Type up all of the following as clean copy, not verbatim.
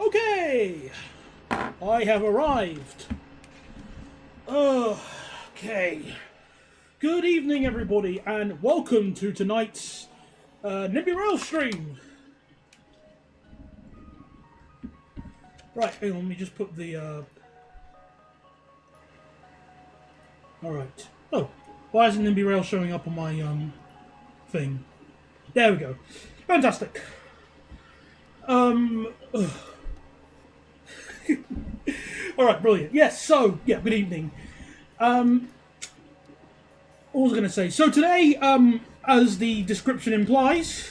Okay, I have arrived. Okay. Good evening, everybody, and welcome to tonight's Nimby Rail stream. Right, hang on, let me just put the. Alright. Oh, why isn't Nimby Rail showing up on my thing? There we go. Fantastic. Alright, brilliant. Yes, so, yeah, good evening. What was I going to say? So today, as the description implies,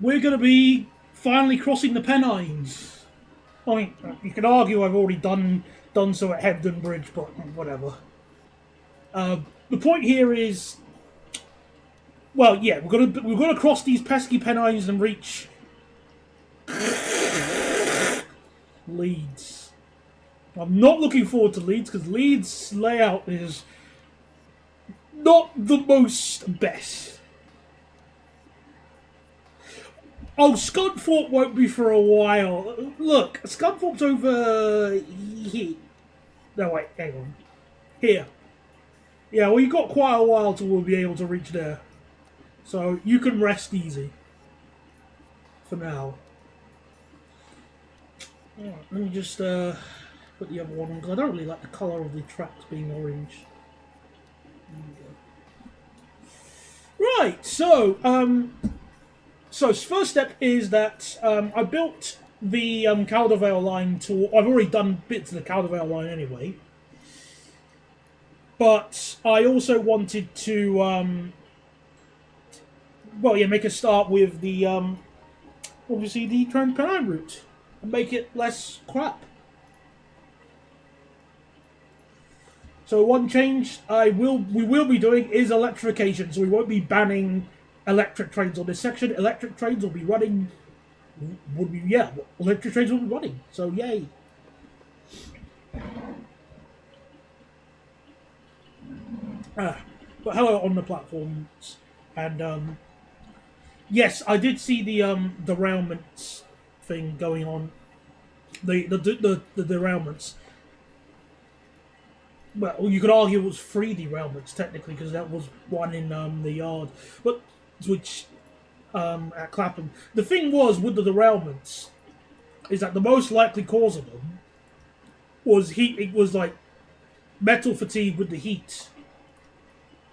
we're going to be finally crossing the Pennines. I mean, you could argue I've already done so at Hebden Bridge, but whatever. The point here is, well, yeah, we're gonna cross these pesky Pennines and reach Leeds. I'm not looking forward to Leeds because Leeds' layout is not the most best. Oh, Scunthorpe won't be for a while. Look, Scunthorpe's over here. No, wait, hang on. Here. Yeah, well, you've got quite a while till we'll be able to reach there. So, you can rest easy. For now. Alright, let me just put the other one on, because I don't really like the colour of the tracks being orange. Right, so first step is that I built the Caldervale line to. I've already done bits of the Caldervale line anyway, but I also wanted to, make a start with the obviously the Trans-Pennine route and make it less crap. So one change we will be doing is electrification. So we won't be banning electric trains on this section. Electric trains will be running. Electric trains will be running. So yay. But hello on the platforms, and yes, I did see the derailments thing going on. The derailments. Well, you could argue it was 3 derailments technically because that was one in the yard, but which at Clapham. The thing was with the derailments is that the most likely cause of them was heat. It was like metal fatigue with the heat,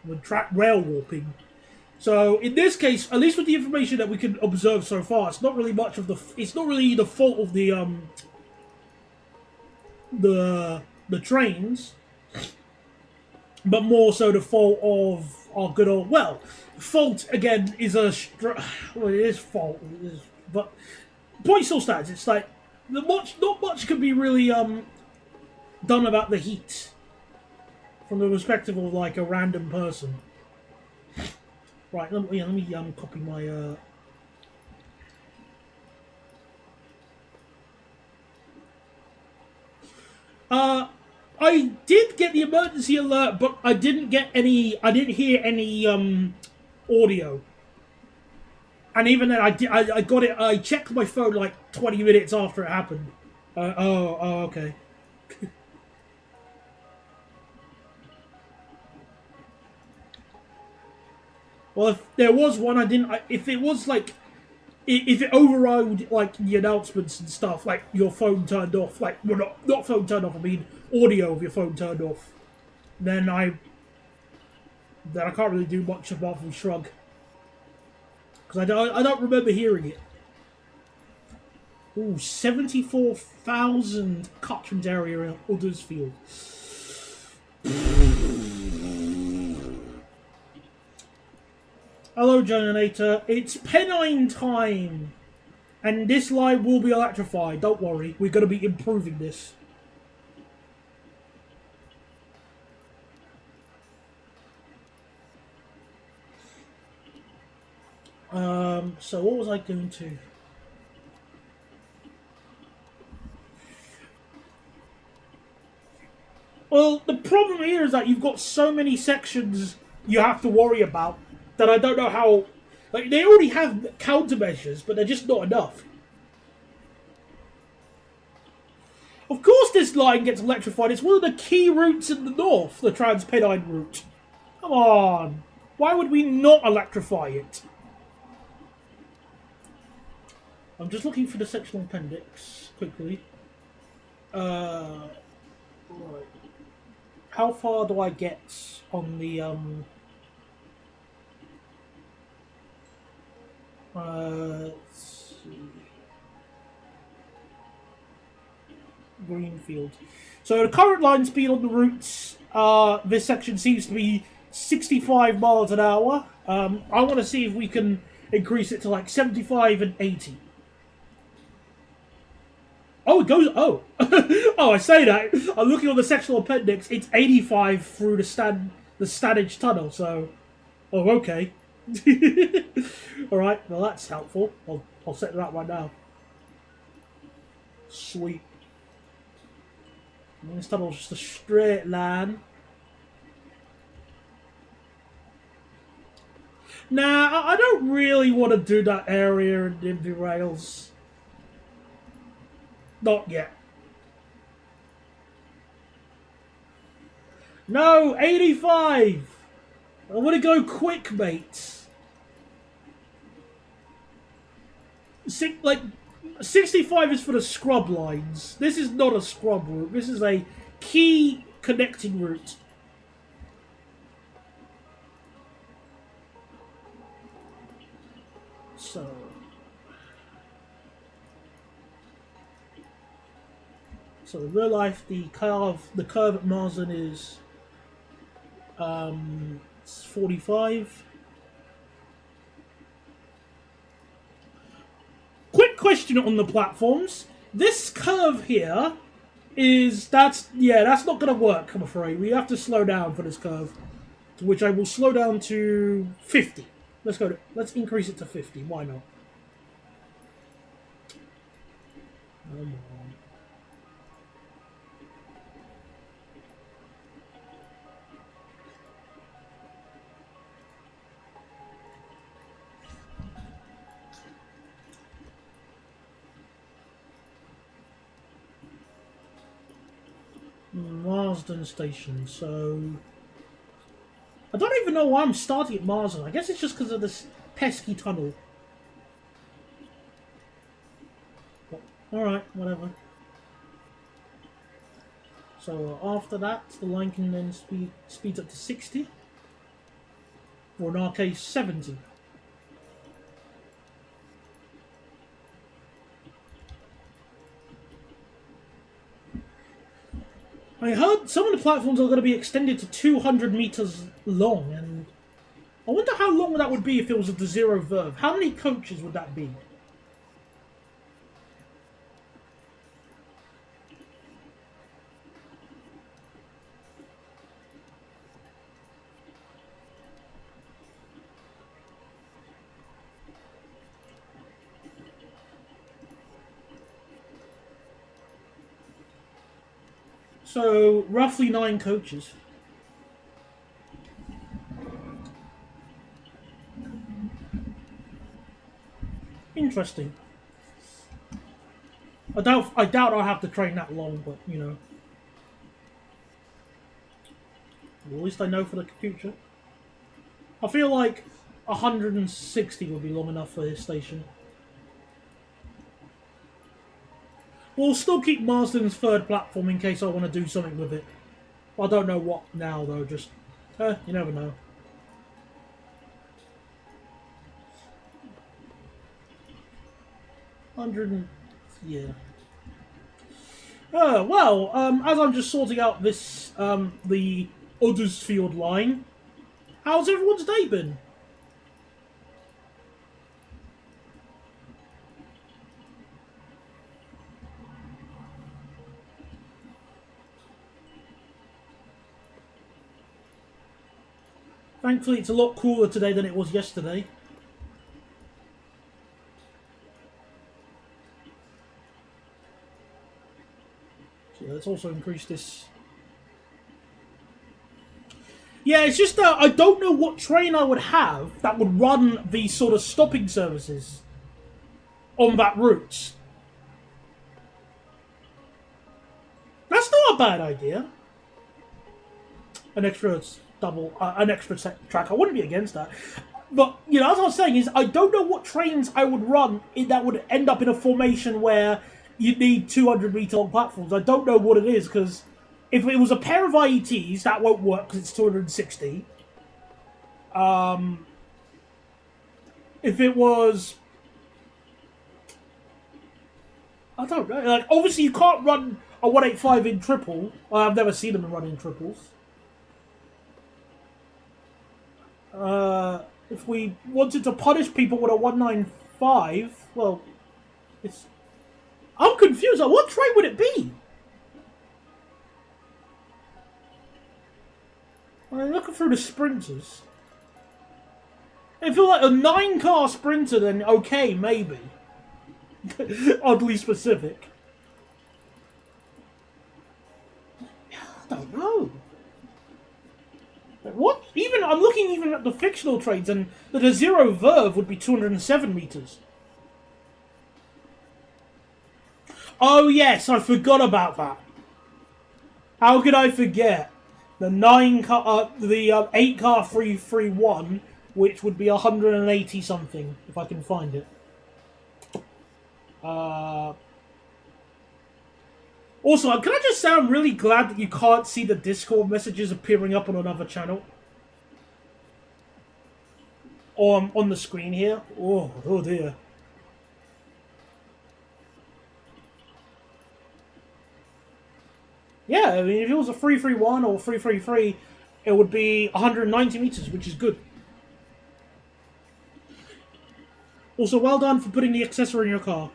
with track rail warping. So in this case, at least with the information that we can observe so far, it's not really much of the. It's not really the fault of the trains. But more so the fault of our good old... Well, fault, again, is a... Well, it is fault. But point still stands. It's like... Not much can be really done about the heat. From the perspective of, like, a random person. Right, let me copy my... I did get the emergency alert, but I didn't get any. I didn't hear any audio. And even then, I got it. I checked my phone like 20 minutes after it happened. Okay. Well, if there was one, I didn't. If it was like. If it overrode like the announcements and stuff, like your phone turned off, like well, not phone turned off, I mean audio of your phone turned off, then I can't really do much apart from shrug, because I don't remember hearing it. Ooh, 74,000 catchment area in Huddersfield. Hello, Generator. It's Pennine time! And this line will be electrified. Don't worry. We're going to be improving this. So what was I going to... Well, the problem here is that you've got so many sections you have to worry about that I don't know how... Like, they already have countermeasures, but they're just not enough. Of course this line gets electrified. It's one of the key routes in the north, the Trans-Pennine route. Come on. Why would we not electrify it? I'm just looking for the sectional appendix quickly. Right. How far do I get on the let's see. Greenfield. So the current line speed on the routes, this section seems to be 65 miles an hour. I want to see if we can increase it to like 75 and 80. Oh, it goes. Oh, oh! I say that. I'm looking on the sectional appendix. It's 85 through the Stanage tunnel. So, oh, okay. All right. Well, that's helpful. I'll set that right now. Sweet. And this tunnel's just a straight line. Nah, I don't really want to do that area in Nimby rails. Not yet. No, 85! I want to go quick, mate. 65 is for the scrub lines. This is not a scrub route. This is a key connecting route. So in real life, the curve at Marsden is 45. Quick question on the platforms. This curve here that's not going to work, I'm afraid. We have to slow down for this curve, to which I will slow down to 50. Let's increase it to 50. Why not? Come on. Marsden Station, so I don't even know why I'm starting at Marsden. I guess it's just because of this pesky tunnel. Alright, whatever. So after that, the line can then speeds up to 60. Or in our case, 70. I heard some of the platforms are going to be extended to 200 meters long, and I wonder how long that would be if it was at the zero verve. How many coaches would that be? So, roughly 9 coaches. Interesting. I doubt I'll have to train that long, but, you know. At least I know for the future. I feel like 160 would be long enough for this station. We'll still keep Marsden's third platform in case I want to do something with it. I don't know what now, though. Just, you never know. Yeah. Well, as I'm just sorting out this, the Uddersfield line, how's everyone's day been? Thankfully, it's a lot cooler today than it was yesterday. So let's also increase this. Yeah, it's just that I don't know what train I would have that would run these sort of stopping services on that route. a bad idea. An extra track. I wouldn't be against that. But, you know, as I was saying, is I don't know what trains I would run that would end up in a formation where you need 200-meter long platforms. I don't know what it is, because if it was a pair of IETs, that won't work because it's 260. If it was... I don't know. Like, obviously, you can't run a 185 in triple. I've never seen them run in triples. If we wanted to punish people with a 195, well, it's... I'm confused. Like, what train would it be? I'm looking through the sprinters. I feel like a 9-car sprinter, then okay, maybe. Oddly specific. I don't know. What? Even I'm looking even at the fictional trains, and the Zero Verve would be 207 meters. Oh yes, I forgot about that. How could I forget? The 8-car 331, which would be 180 something if I can find it. Also, can I just say I'm really glad that you can't see the Discord messages appearing up on another channel? Or on the screen here. Oh dear. Yeah, I mean, if it was a 331 or 333, it would be 190 meters, which is good. Also, well done for putting the accessory in your car.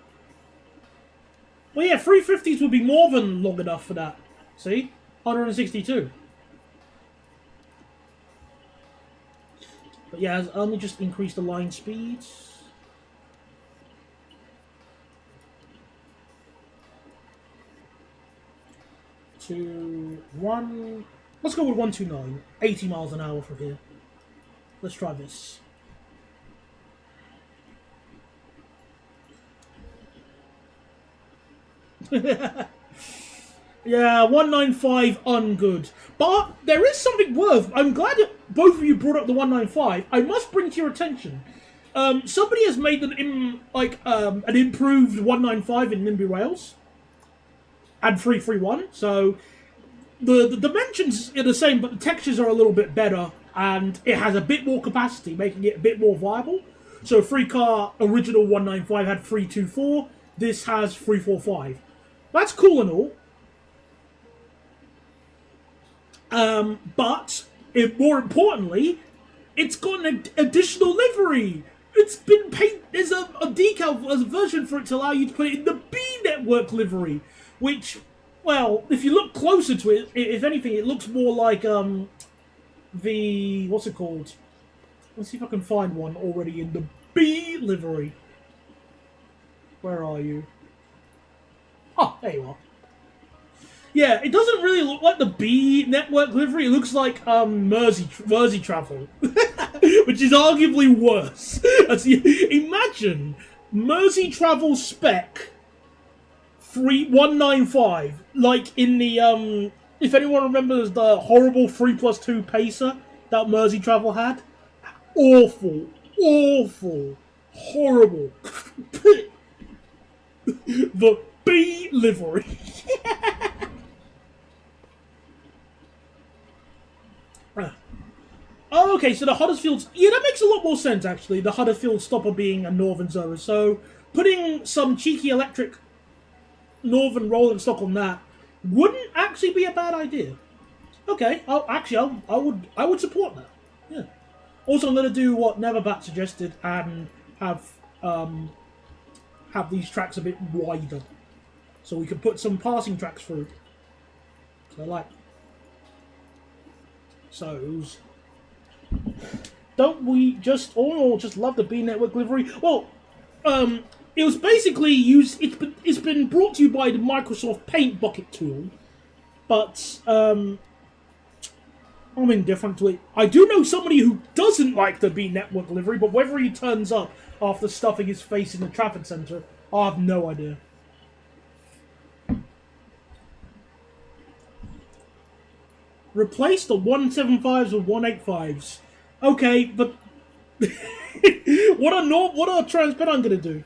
Well, yeah, 350s would be more than long enough for that. See? 162. But yeah, let me just increase the line speeds. To 1... Let's go with 129. 80 miles an hour from here. Let's try this. Yeah, 195 ungood. But there is something worth. I'm glad that both of you brought up the 195. I must bring to your attention. Somebody has made an improved 195 in Nimby Rails and 331. So the dimensions are the same, but the textures are a little bit better, and it has a bit more capacity, making it a bit more viable. So 3-car original 195 had 324. This has 345. That's cool and all. But more importantly, it's got an additional livery. It's been painted. There's a decal, as a version for it to allow you to put it in the B network livery, which, well, if you look closer to it, if anything, it looks more like the what's it called? Let's see if I can find one already in the B livery. Where are you? Oh, there you are. Yeah, it doesn't really look like the B network livery. It looks like Mersey Travel, which is arguably worse. Imagine Mersey Travel spec 195, like in the if anyone remembers the horrible 3+2 pacer that Mersey Travel had. Awful, horrible. The B livery. Oh, okay, so the Huddersfield... Yeah, that makes a lot more sense, actually. The Huddersfield stopper being a Northern Zora. So, putting some cheeky electric Northern rolling stock on that wouldn't actually be a bad idea. Okay, I would support that. Yeah. Also, I'm going to do what Neverbat suggested and have these tracks a bit wider, so we can put some passing tracks through. So, like... So... Don't we just all just love the B network livery? Well, it was basically used. It's been brought to you by the Microsoft Paint Bucket tool, but I'm indifferent to it. I do know somebody who doesn't like the B network livery, but whether he turns up after stuffing his face in the traffic centre, I have no idea. Replace the 175s with 185s. Okay, but what are TransPennine gonna do?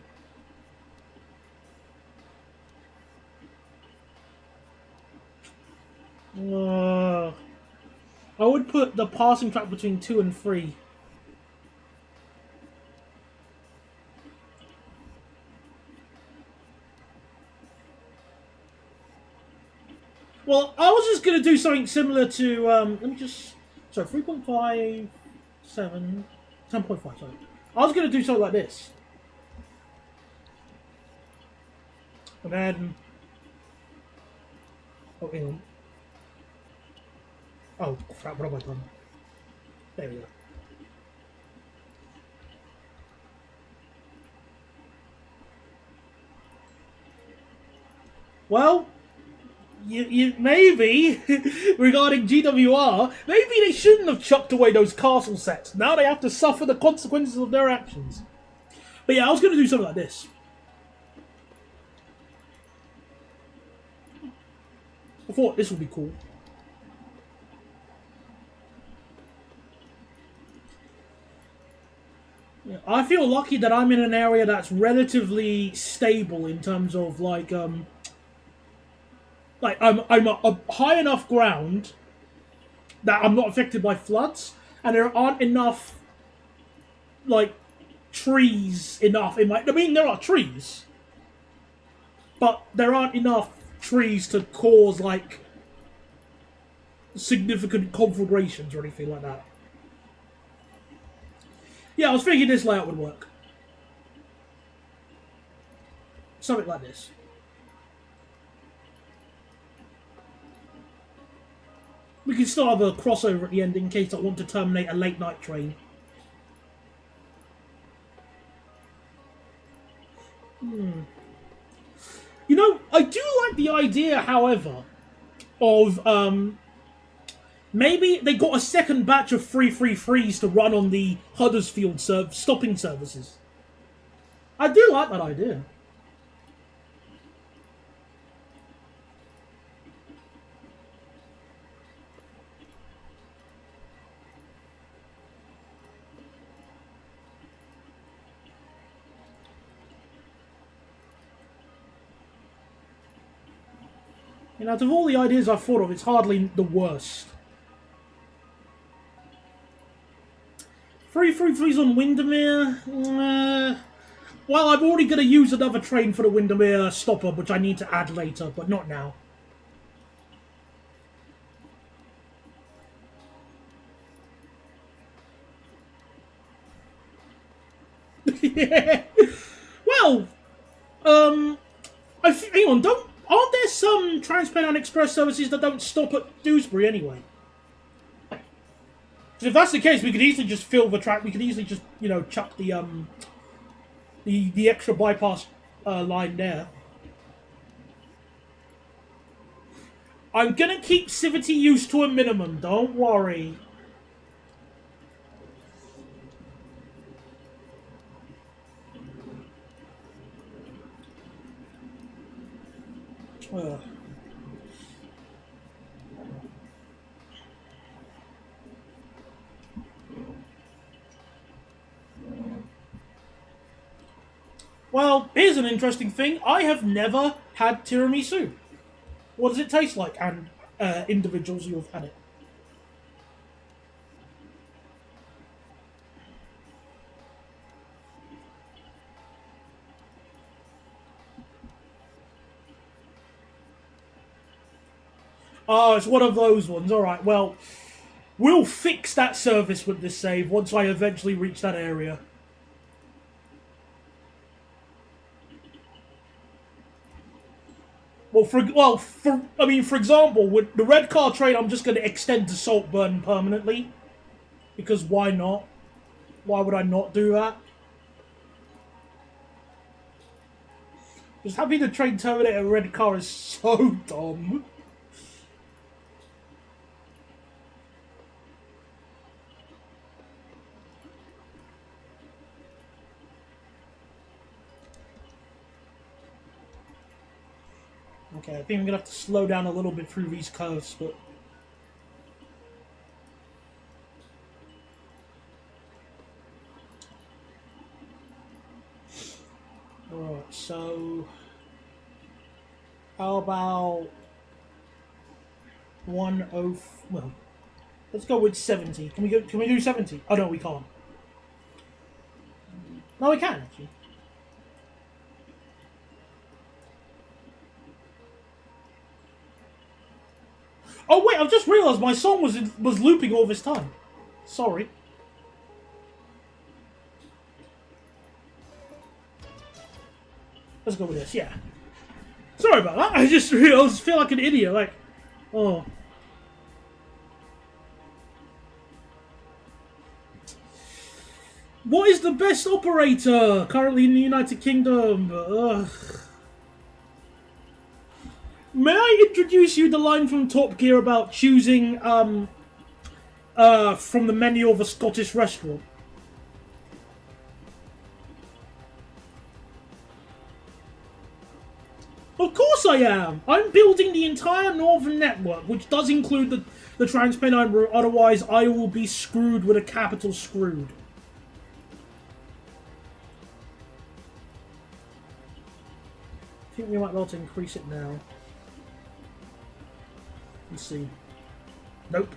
I would put the passing track between 2 and 3. Well, I was just going to do something similar to, let me just, so 3.5, 7, 10.5, sorry. I was going to do something like this. And then, oh, hang on. Oh, crap, what have I done? There we go. Well, you maybe, regarding GWR, maybe they shouldn't have chucked away those castle sets. Now they have to suffer the consequences of their actions. But yeah, I was going to do something like this. I thought this would be cool. Yeah, I feel lucky that I'm in an area that's relatively stable in terms of like I'm a high enough ground that I'm not affected by floods, and there aren't enough like trees enough in my. I mean, there are trees, but there aren't enough trees to cause like significant conflagrations or anything like that. Yeah, I was thinking this layout would work. Something like this. We can still have a crossover at the end in case I want to terminate a late night train. You know, I do like the idea, however, of maybe they got a second batch of 333s to run on the Huddersfield stopping services. I do like that idea. And out of all the ideas I've thought of, it's hardly the worst. 333s on Windermere? Well, I'm already going to use another train for the Windermere stopper, which I need to add later, but not now. Yeah. Well, hang on, aren't there some TransPennine Express services that don't stop at Dewsbury anyway? Because if that's the case, we could easily just fill the track. We could easily just, you know, chuck the extra bypass line there. I'm gonna keep Civity use to a minimum. Don't worry. Well, here's an interesting thing. I have never had tiramisu. What does it taste like? And individuals who have had it. Oh, it's one of those ones. Alright, well, we'll fix that service with this save once I eventually reach that area. For example, with the red car train, I'm just going to extend to Saltburn permanently. Because why not? Why would I not do that? Just having the train terminate a red car is so dumb. Okay, I think I'm going to have to slow down a little bit through these curves, but... Alright, so how about 10? Well, let's go with 70. Can we do 70? Oh no, we can't. No, we can actually. Oh wait, I've just realised my song was looping all this time. Sorry. Let's go with this, yeah. Sorry about that. I just realised, feel like an idiot. Like, oh. What is the best operator currently in the United Kingdom? Ugh. May I introduce you the line from Top Gear about choosing from the menu of a Scottish restaurant? Of course I am! I'm building the entire northern network, which does include the Trans-Pennine route, otherwise I will be screwed with a capital screwed. I think we might be able to increase it now. Let's see. Nope.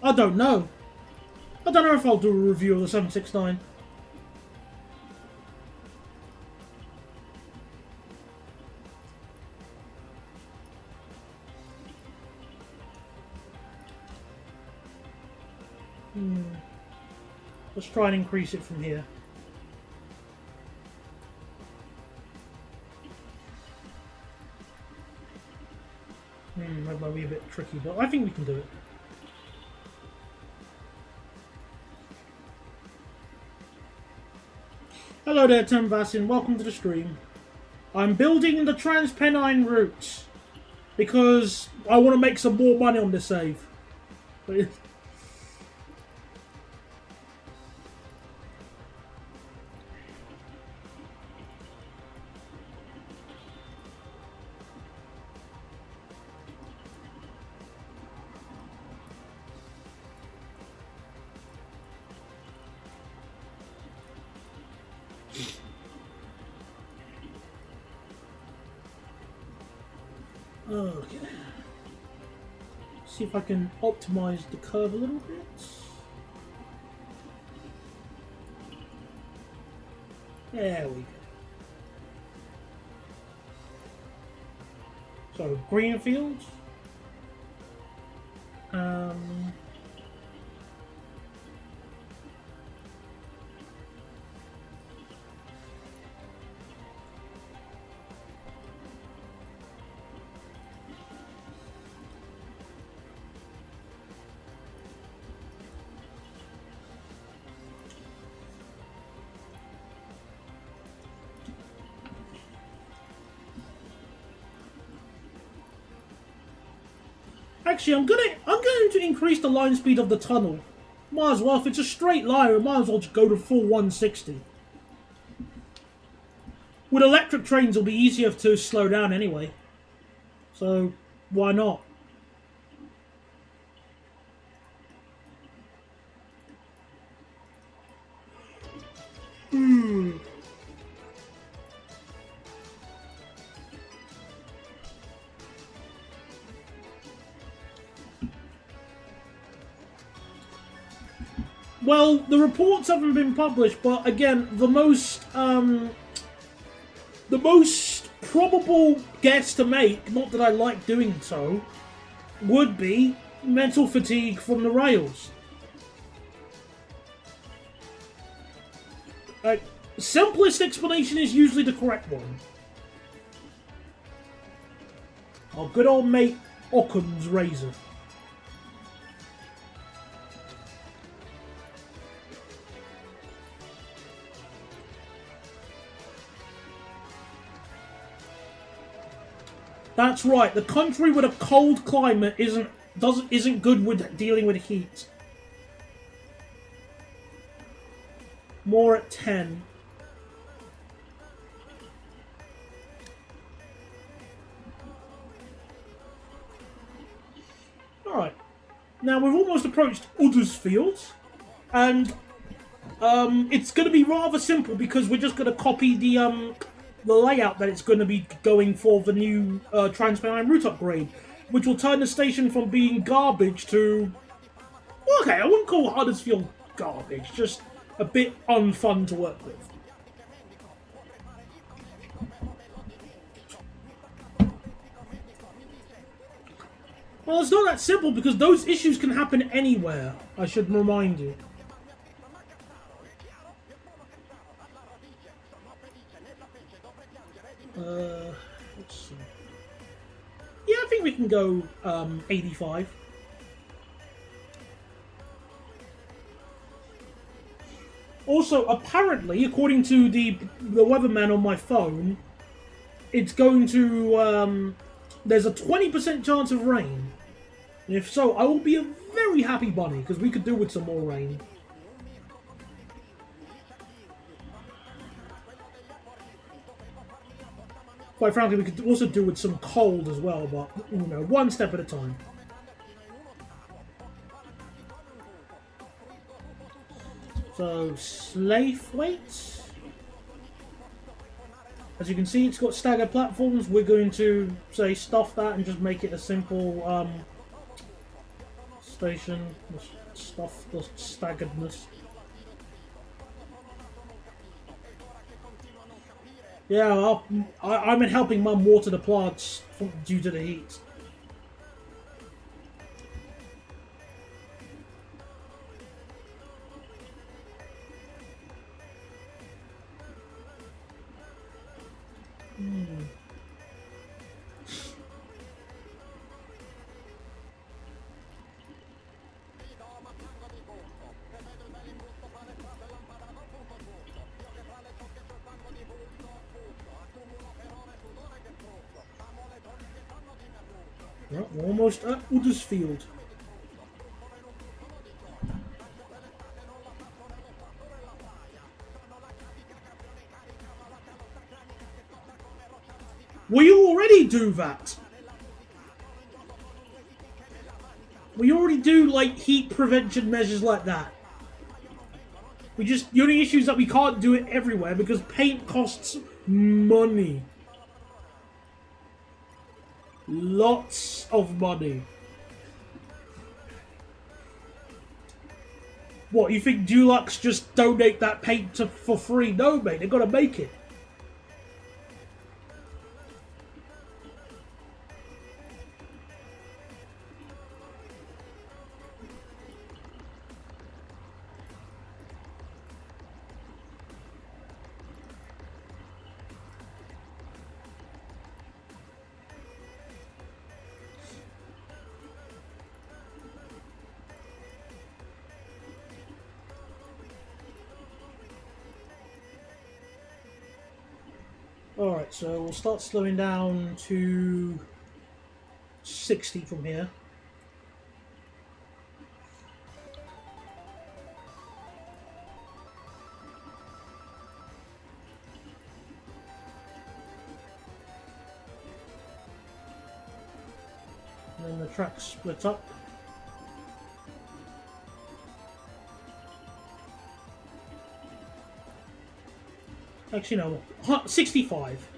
I don't know. I don't know if I'll do a review of the 769. Let's try and increase it from here. That might be a bit tricky, but I think we can do it. Hello there, Tim Vassin. Welcome to the stream. I'm building the Trans-Pennine route because I want to make some more money on this save. Okay. See if I can optimize the curve a little bit. There we go. So, greenfields. Actually, I'm going to increase the line speed of the tunnel. Might as well, if it's a straight line, we might as well just go to full 160. With electric trains, it'll be easier to slow down anyway. So, why not? Well, the reports haven't been published, but again, the most probable guess to make, not that I like doing so, would be mental fatigue from the rails. Simplest explanation is usually the correct one. Our good old mate Occam's razor. That's right. The country with a cold climate isn't good with dealing with heat. More at 10. Alright. Now we've almost approached Uddersfield. And it's going to be rather simple because we're just going to copy the layout that it's going to be going for the new Trans-Pennine route upgrade, which will turn the station from being garbage to... Okay, I wouldn't call Huddersfield garbage, just a bit unfun to work with. Well, it's not that simple because those issues can happen anywhere, I should remind you. Let's see. Yeah, I think we can go 85. Also, apparently, according to the weatherman on my phone, it's going to... there's a 20% chance of rain. And if so, I will be a very happy bunny, because we could do with some more rain. Quite frankly, we could also do with some cold as well, but, you know, one step at a time. So, Slaythwaite. As you can see, it's got staggered platforms. We're going to, say, stuff that and just make it a simple station. Stuff the staggeredness. Yeah, I'm helping Mum water the plants due to the heat. Well, we're almost at Uddersfield. We already do that. We already do, like, heat prevention measures like that. The only issue is that we can't do it everywhere because paint costs money. Lots of money. What, you think Dulux just donate that paint for free? No, mate, they've got to make it. Alright, so we'll start slowing down to 60 from here. And then the track splits up. Actually, no. 65.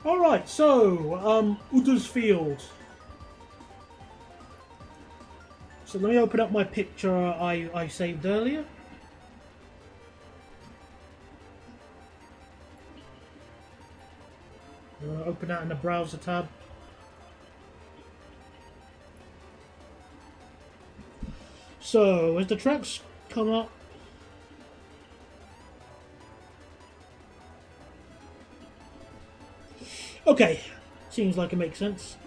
Alright, so, Uddersfield. So let me open up my picture I saved earlier. Open that in the browser tab. So, as the tracks come up, Okay, seems like it makes sense.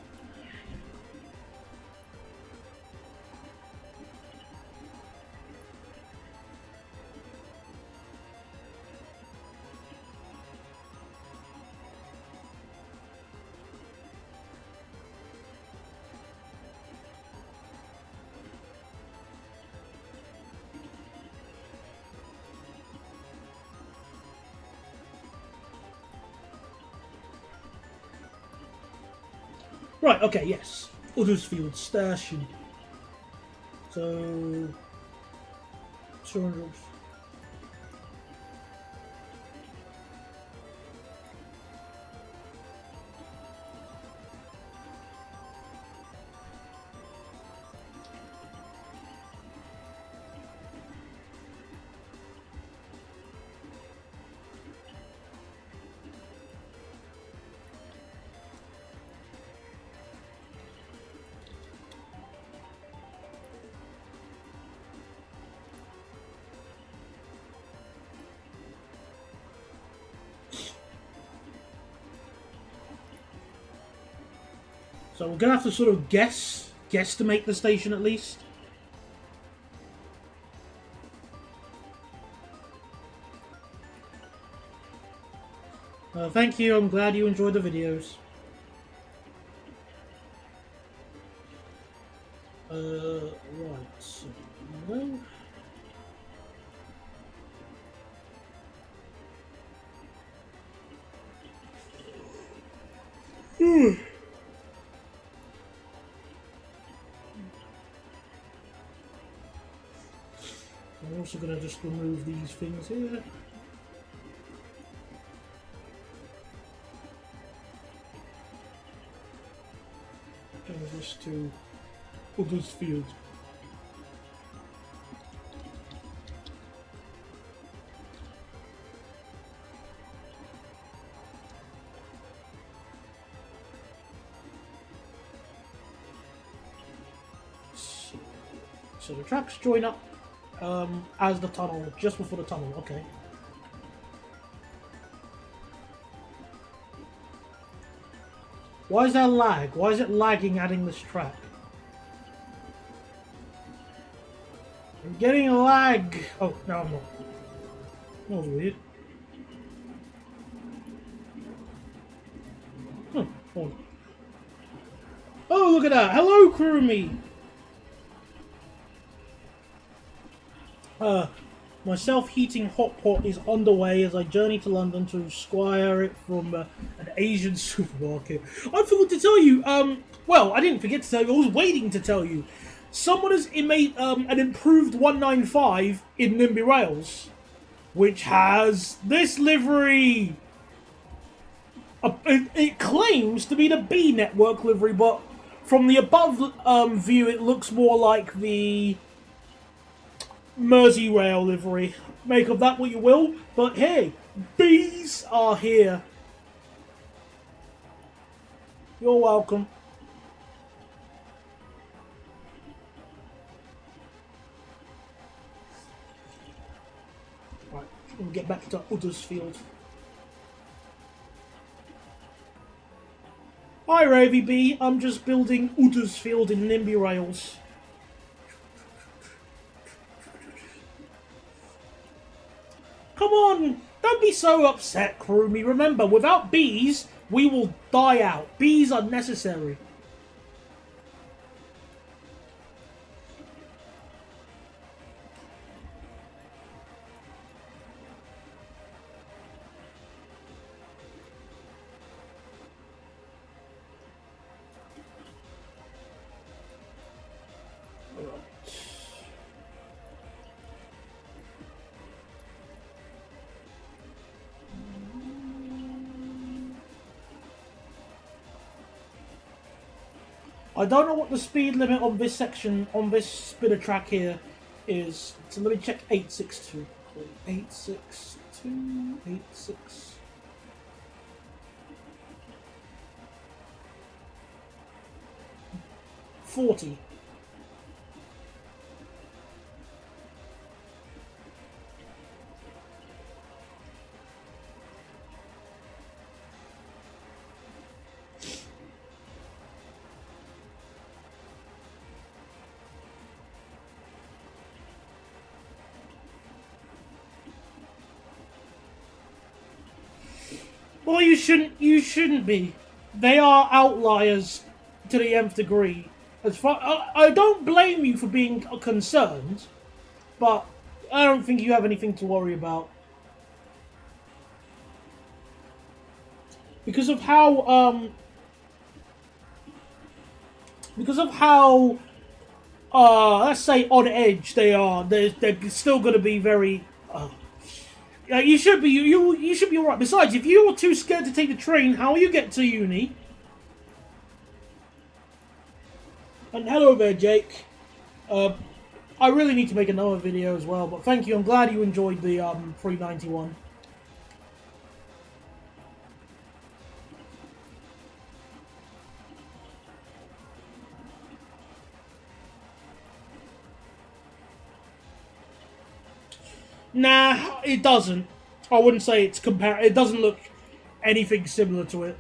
Right, okay, yes. Uddersfield Station. So... 200... So we're gonna have to sort of guesstimate the station at least. Thank you, I'm glad you enjoyed the videos. Right, so... Well... I'm also going to just remove these things here. Change this to Uddersfield. So the tracks join up as the tunnel, just before the tunnel, okay. Why is there lag? Why is it lagging adding this track? I'm getting a lag! Oh, no I'm not. That was weird. Huh, hold on. Oh, look at that! Hello, Kurumi! My self-heating hot pot is underway as I journey to London to squire it from an Asian supermarket. I forgot to tell you, well, I didn't forget to tell you, I was waiting to tell you. Someone has made an improved 195 in Nimby Rails, which has this livery. It claims to be the B network livery, but from the above view, it looks more like the Merseyrail livery. Make of that what you will, but hey, bees are here. You're welcome. Right, we'll get back to Uddersfield. Hi Ravy B, I'm just building Uddersfield in Nimby Rails. Come on! Don't be so upset, Kurumi. Remember, without bees, we will die out. Bees are necessary. I don't know what the speed limit on this section, on this bit of track here is. So let me check 862. 862, 86. $40. Well, you shouldn't. You shouldn't be. They are outliers to the nth degree. As far I don't blame you for being concerned, but I don't think you have anything to worry about because of how let's say on edge they are. They're still going to be very. You should be you should be alright. Besides, if you're too scared to take the train, how will you get to uni? And hello there, Jake. I really need to make another video as well, but thank you. I'm glad you enjoyed the 391. Nah, it doesn't. I wouldn't say it's It doesn't look anything similar to it.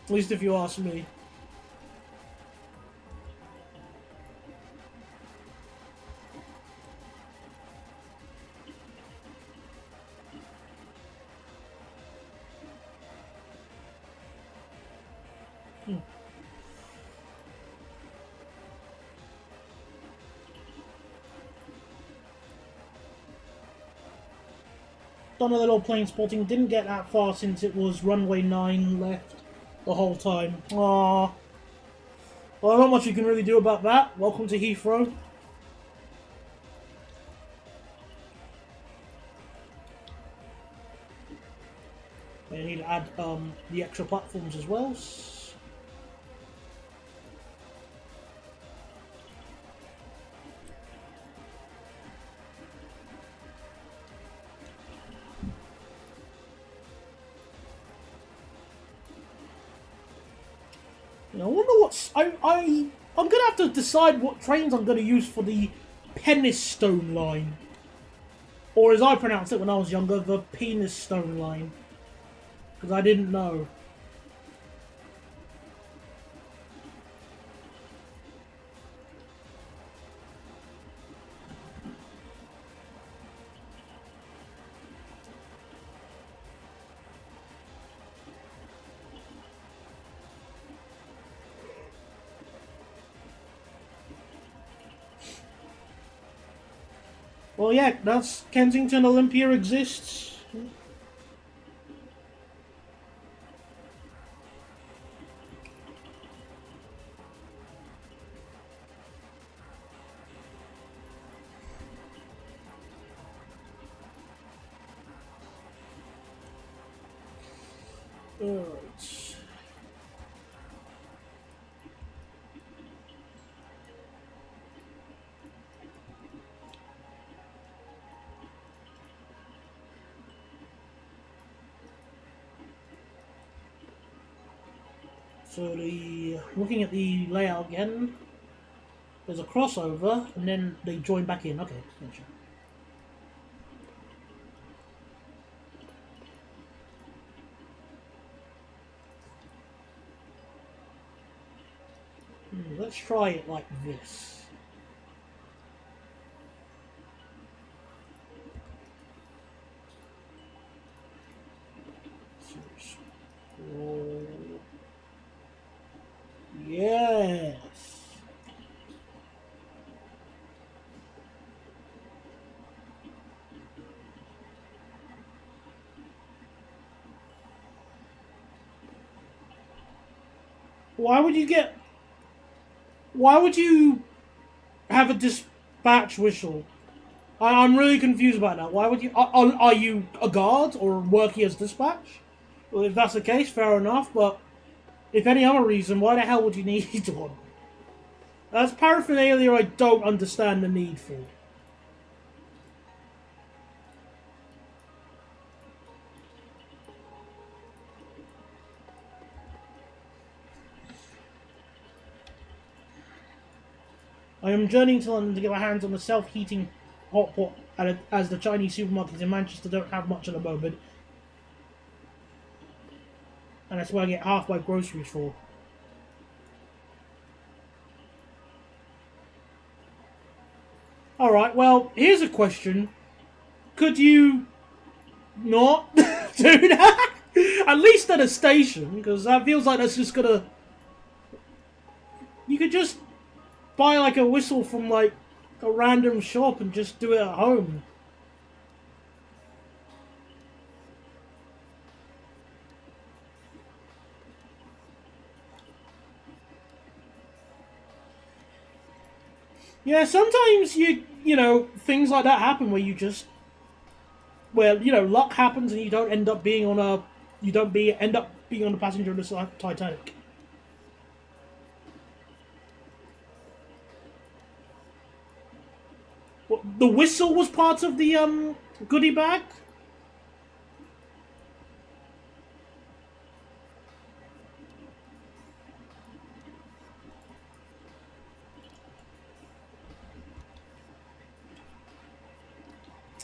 At least if you ask me. Done a little plane spotting. Didn't get that far since it was runway 9 left the whole time. Aww. Well, not much you can really do about that. Welcome to Heathrow. They need to add the extra platforms as well. I wonder what's... I'm going to have to decide what trains I'm going to use for the Penistone line. Or as I pronounced it when I was younger, the Penistone line. Because I didn't know. Well, yeah, that's Kensington Olympia exists. Alright. So looking at the layout again, there's a crossover and then they join back in. Okay, gotcha. Let's try it like this. Yes. Why would you have a dispatch whistle? I'm really confused about that. Why would you... Are you a guard or working as dispatch? Well, if that's the case, fair enough, but if any other reason, why the hell would you need one? That's paraphernalia I don't understand the need for. I am journeying to London to get my hands on a self-heating hot pot as the Chinese supermarkets in Manchester don't have much at the moment. And that's where I get half my groceries for. Alright. Alright, well, here's a question. Could you not do that? At least at a station, because that feels like that's just gonna... You could just buy, like, a whistle from, like, a random shop and just do it at home. Yeah, sometimes you know, things like that happen where you just, well, you know, luck happens and you don't end up being on a, end up being on a passenger in the Titanic. What, the whistle was part of the goodie bag?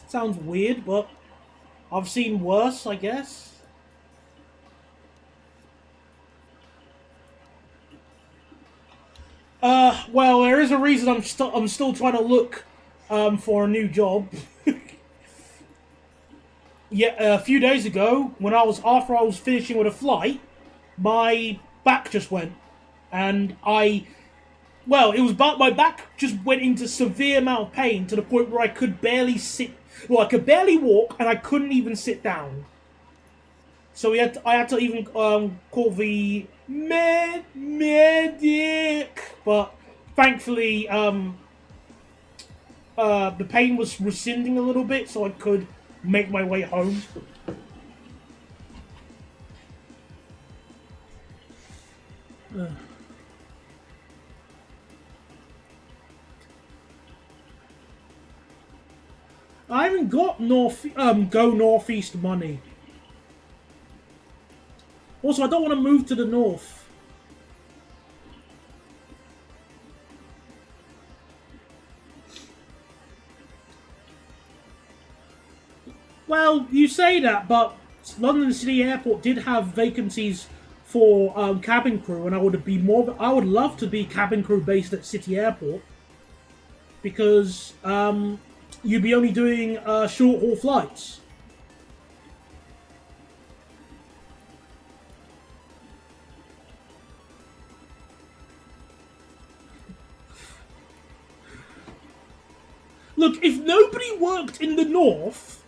Sounds weird, but I've seen worse, I guess. Well, there is a reason I'm still trying to look for a new job. Yeah, a few days ago, when after I was finishing with a flight, my back just went, and well, it was my back just went into severe amount of pain to the point where I could barely sit. Well, I could barely walk, and I couldn't even sit down. So I had to even call the medic. But thankfully, the pain was receding a little bit, so I could make my way home. I haven't got go northeast money. Also, I don't want to move to the north. Well, you say that, but London City Airport did have vacancies for cabin crew, and I would love to be cabin crew based at City Airport, because you'd be only doing short haul flights. Look, if nobody worked in the north,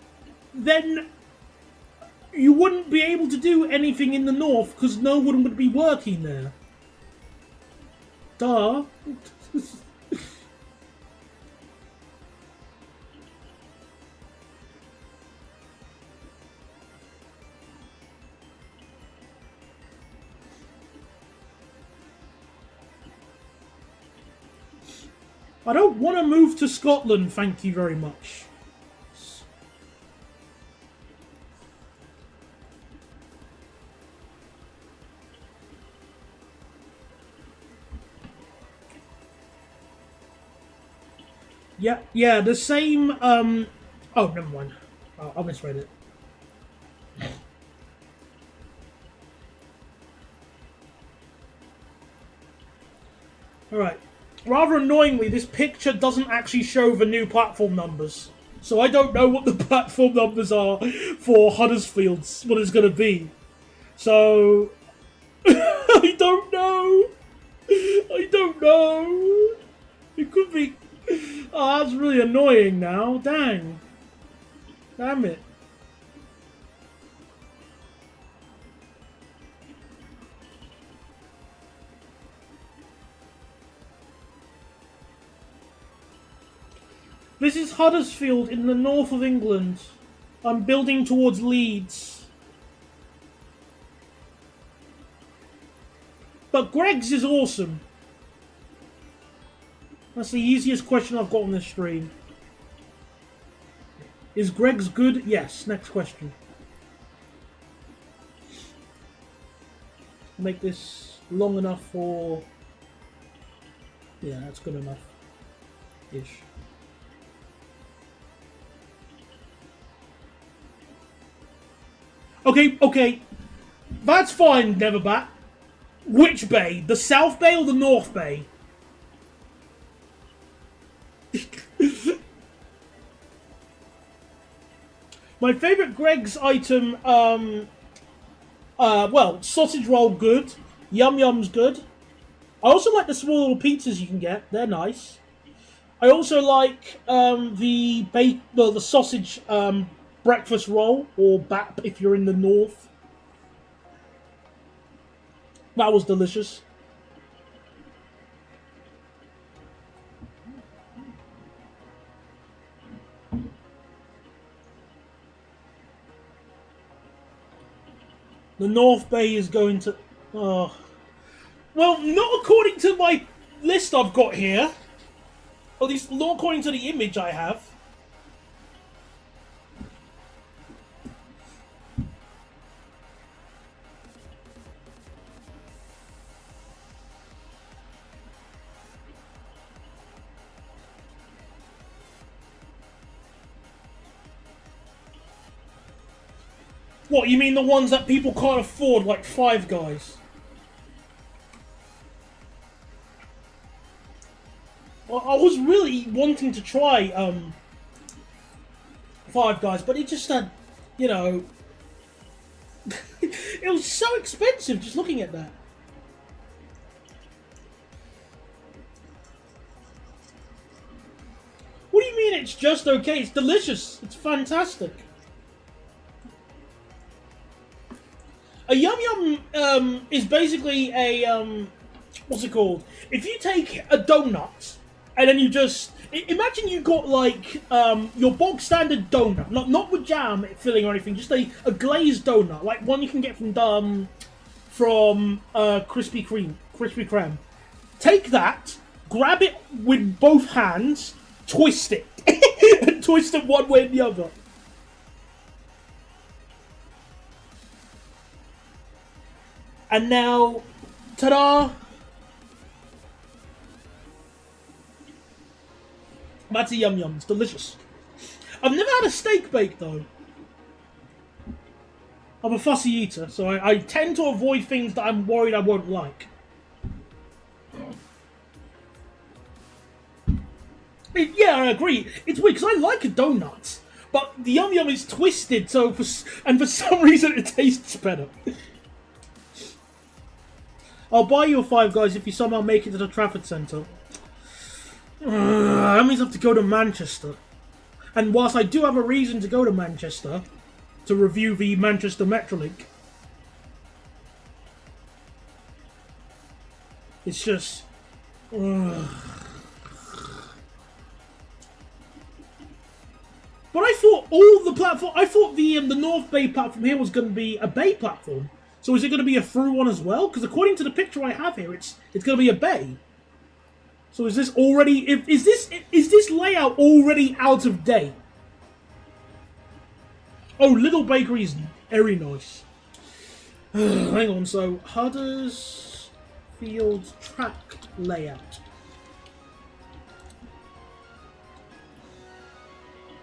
then you wouldn't be able to do anything in the north because no one would be working there. Duh. I don't want to move to Scotland, thank you very much. Yeah, the same, oh, never mind. Oh, I misread it. Alright. Rather annoyingly, this picture doesn't actually show the new platform numbers. So I don't know what the platform numbers are for Huddersfield, what it's going to be. So, I don't know. I don't know. It could be... Oh, that's really annoying now. Dang. Damn it. This is Huddersfield in the north of England. I'm building towards Leeds. But Greg's is awesome. That's the easiest question I've got on this stream. Is Greg's good? Yes. Next question. Make this long enough for... Yeah, that's good enough. Ish. Okay. That's fine, Neverbat. Which bay? The South Bay or the North Bay? My favourite Greg's item, well, sausage roll good, yum yum's good. I also like the small little pizzas you can get; they're nice. I also like the sausage breakfast roll or bap if you're in the north. That was delicious. The North Bay is going to. Oh. Well, not according to my list I've got here. At least not according to the image I have. What, you mean the ones that people can't afford, like Five Guys? Well, I was really wanting to try Five Guys, but it just had, you know, it was so expensive just looking at that. What do you mean it's just okay? It's delicious. It's fantastic. A yum yum is basically a what's it called? If you take a donut and then you just imagine you got like your bog standard donut, not with jam filling or anything, just a glazed donut, like one you can get from Krispy Kreme. Take that, grab it with both hands, twist it, and twist it one way and the other. And now, ta-da! That's a yum yum. It's delicious. I've never had a steak bake though. I'm a fussy eater, so I tend to avoid things that I'm worried I won't like. Yeah, I agree. It's weird because I like a donut, but the yum yum is twisted, so for some reason it tastes better. I'll buy you a Five Guys if you somehow make it to the Trafford Centre. That means I have to go to Manchester. And whilst I do have a reason to go to Manchester to review the Manchester Metrolink, it's just... But I thought the North Bay platform here was going to be a bay platform. So is it going to be a through one as well? Because according to the picture I have here, it's going to be a bay. So is this already... Is this layout already out of date? Oh, Little Bakery is very nice. Hang on, so Huddersfield track layout.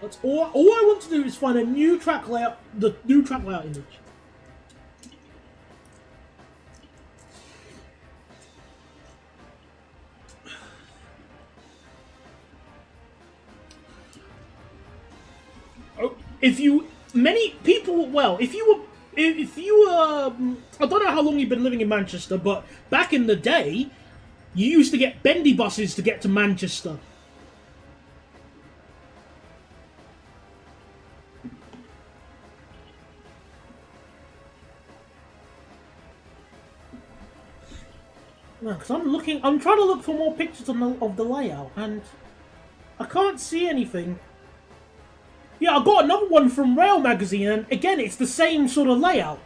That's all I want to do is find a new track layout, the new track layout image. If you I don't know how long you've been living in Manchester, but back in the day, you used to get bendy buses to get to Manchester. No, because I'm trying to look for more pictures of the layout, and I can't see anything. Yeah, I got another one from Rail Magazine, and again, it's the same sort of layout.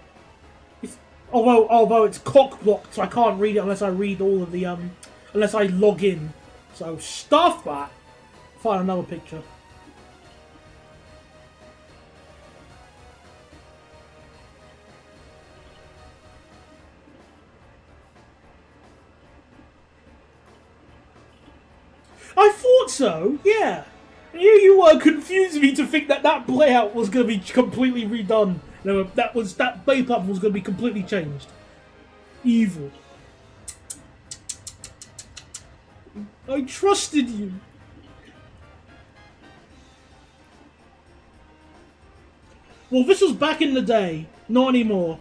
Although it's cock blocked, so I can't read it unless I read all of the unless I log in. So stuff that. Find another picture. I thought so. Yeah. You were confusing me to think that layout was going to be completely redone. No, that bay platform was going to be completely changed. Evil. I trusted you. Well, this was back in the day. Not anymore.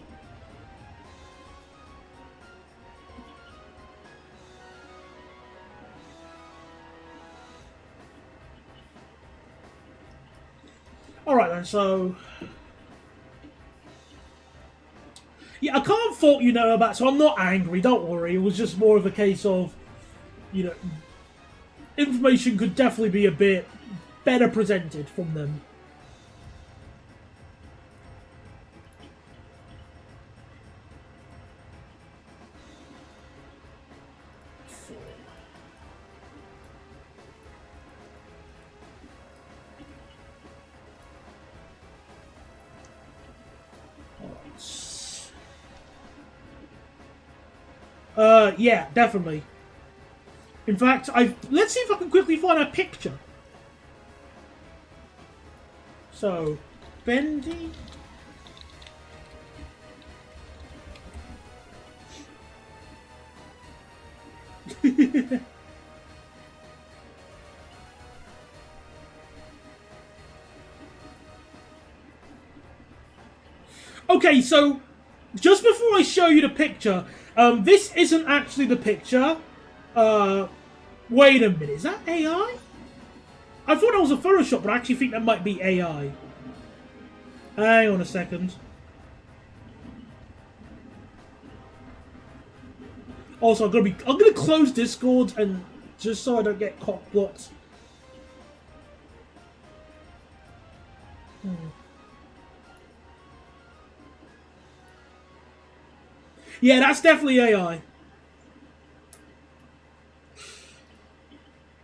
Alright then, so... Yeah, I can't fault you know about, so I'm not angry, don't worry. It was just more of a case of, you know, information could definitely be a bit better presented from them. Yeah, definitely. In fact, let's see if I can quickly find a picture. So, Bendy. Okay, so just before I show you the picture, this isn't actually the picture. Wait a minute, is that AI? I thought that was a Photoshop, but I actually think that might be AI. Hang on a second. Also, I'm gonna close Discord and just so I don't get cock blocked. Yeah, that's definitely AI.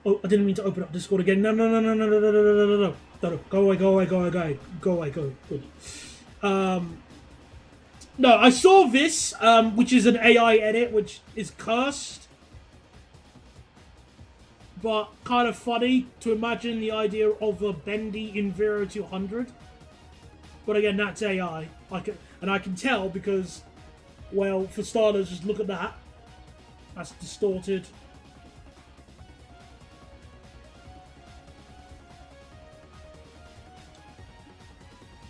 Oh, I didn't mean to open up Discord again. No. Go away. Go. Good. No, I saw this, which is an AI edit, which is cursed. But kind of funny to imagine the idea of a bendy in 0 to 100. But again, that's AI. And I can tell because, well, for starters, just look at that. That's distorted.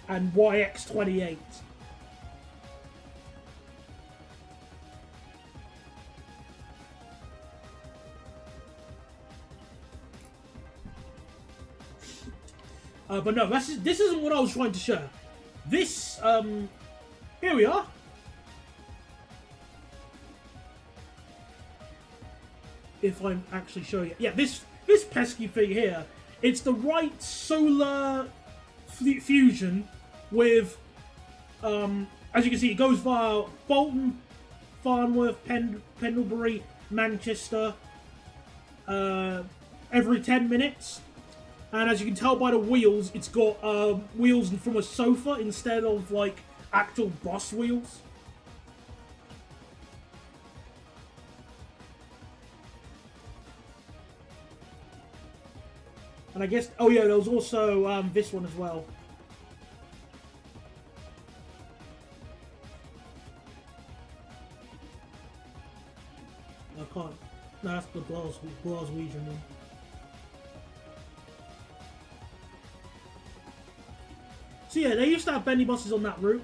And YX28. But no, this isn't what I was trying to show. This, here we are. If I'm actually showing it. Yeah, this pesky thing here, it's the right solar fusion with, as you can see, it goes via Bolton, Farnworth, Pendlebury, Manchester, every 10 minutes. And as you can tell by the wheels, it's got wheels from a sofa instead of like actual bus wheels. And I guess, oh yeah, there was also this one as well. I can't. No, that's the Glaswegian one. So yeah, they used to have bendy buses on that route.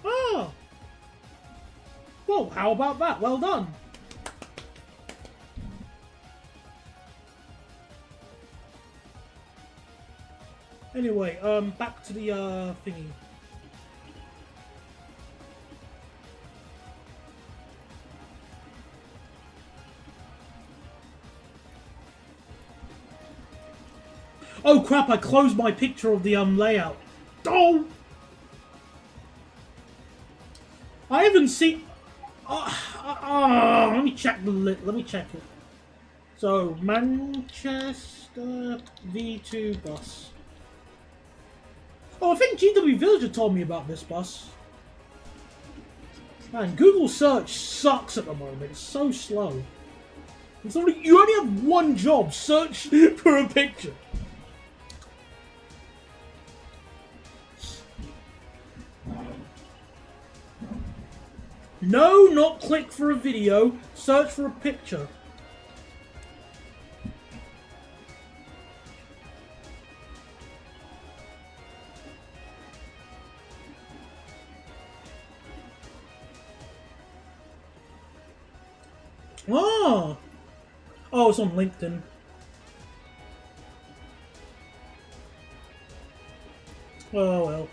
Oh! Well, how about that? Well done. Anyway, back to the thingy. Oh crap, I closed my picture of the layout. Oh! I haven't seen... let me check let me check it. So, Manchester V2 bus. Oh, I think GW Villager told me about this bus. Man, Google search sucks at the moment. It's so slow. You only have one job, search for a picture. No, not click for a video. Search for a picture. Oh! Oh, it's on LinkedIn. Oh, well.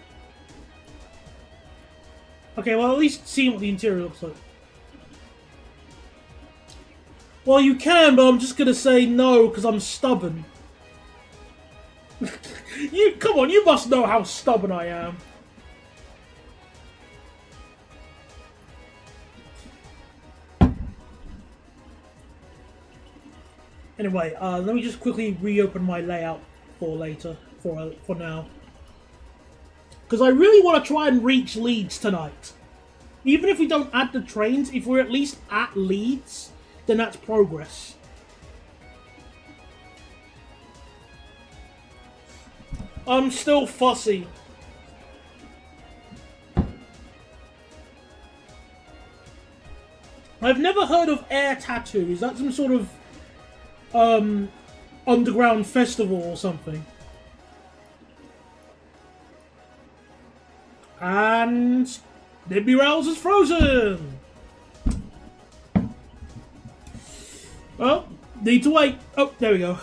Okay, well, at least seeing what the interior looks like. Well, you can, but I'm just gonna say no, because I'm stubborn. Come on, you must know how stubborn I am. Anyway, let me just quickly reopen my layout for later, for now. Because I really want to try and reach Leeds tonight. Even if we don't add the trains, if we're at least at Leeds, then that's progress. I'm still fussy. I've never heard of Air Tattoo. Is that some sort of underground festival or something? And Nimby Rails is frozen. Oh, need to wait. Oh, there we go.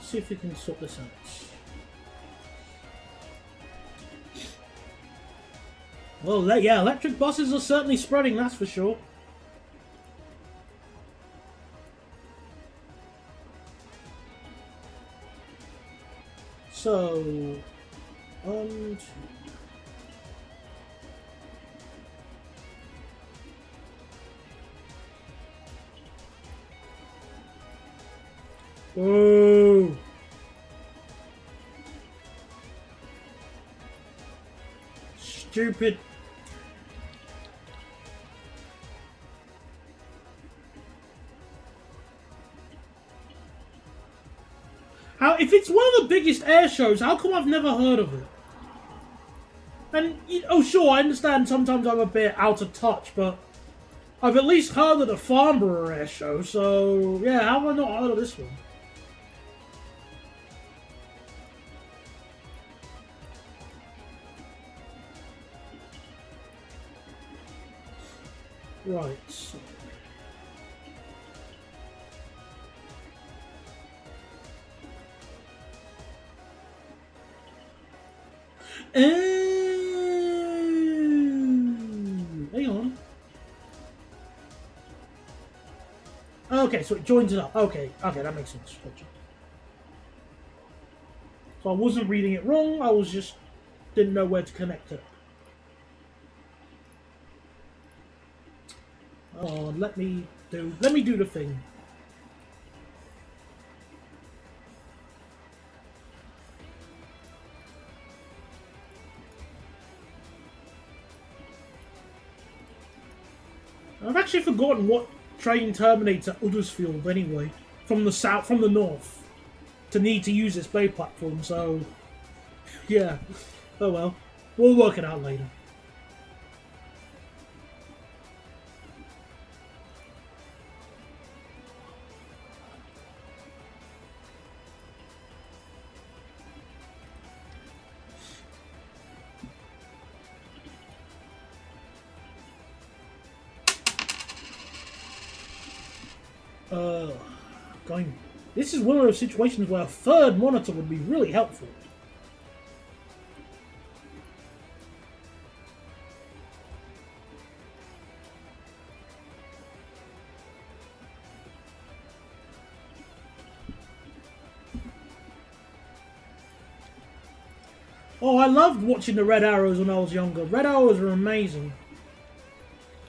See if we can sort this out. Well, yeah, electric buses are certainly spreading, that's for sure. So, oh. Stupid. If it's one of the biggest air shows, how come I've never heard of it? And, oh sure, I understand sometimes I'm a bit out of touch, but I've at least heard of the Farnborough Air Show, so yeah, how have I not heard of this one? Right. Hang on. Okay, so it joins it up. Okay, that makes sense. Gotcha. So I wasn't reading it wrong. I was just didn't know where to connect it. Oh, let me do the thing. I've actually forgotten what train terminates at Uddersfield anyway, from the north, to need to use this bay platform, so yeah. Oh well. We'll work it out later. This is one of those situations where a third monitor would be really helpful. Oh, I loved watching the Red Arrows when I was younger. Red Arrows were amazing.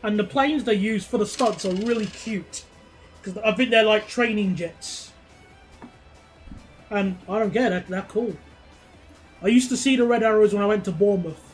And the planes they use for the stunts are really cute. Because I think they're like training jets. And I don't get it, they're cool. I used to see the red arrows when I went to Bournemouth.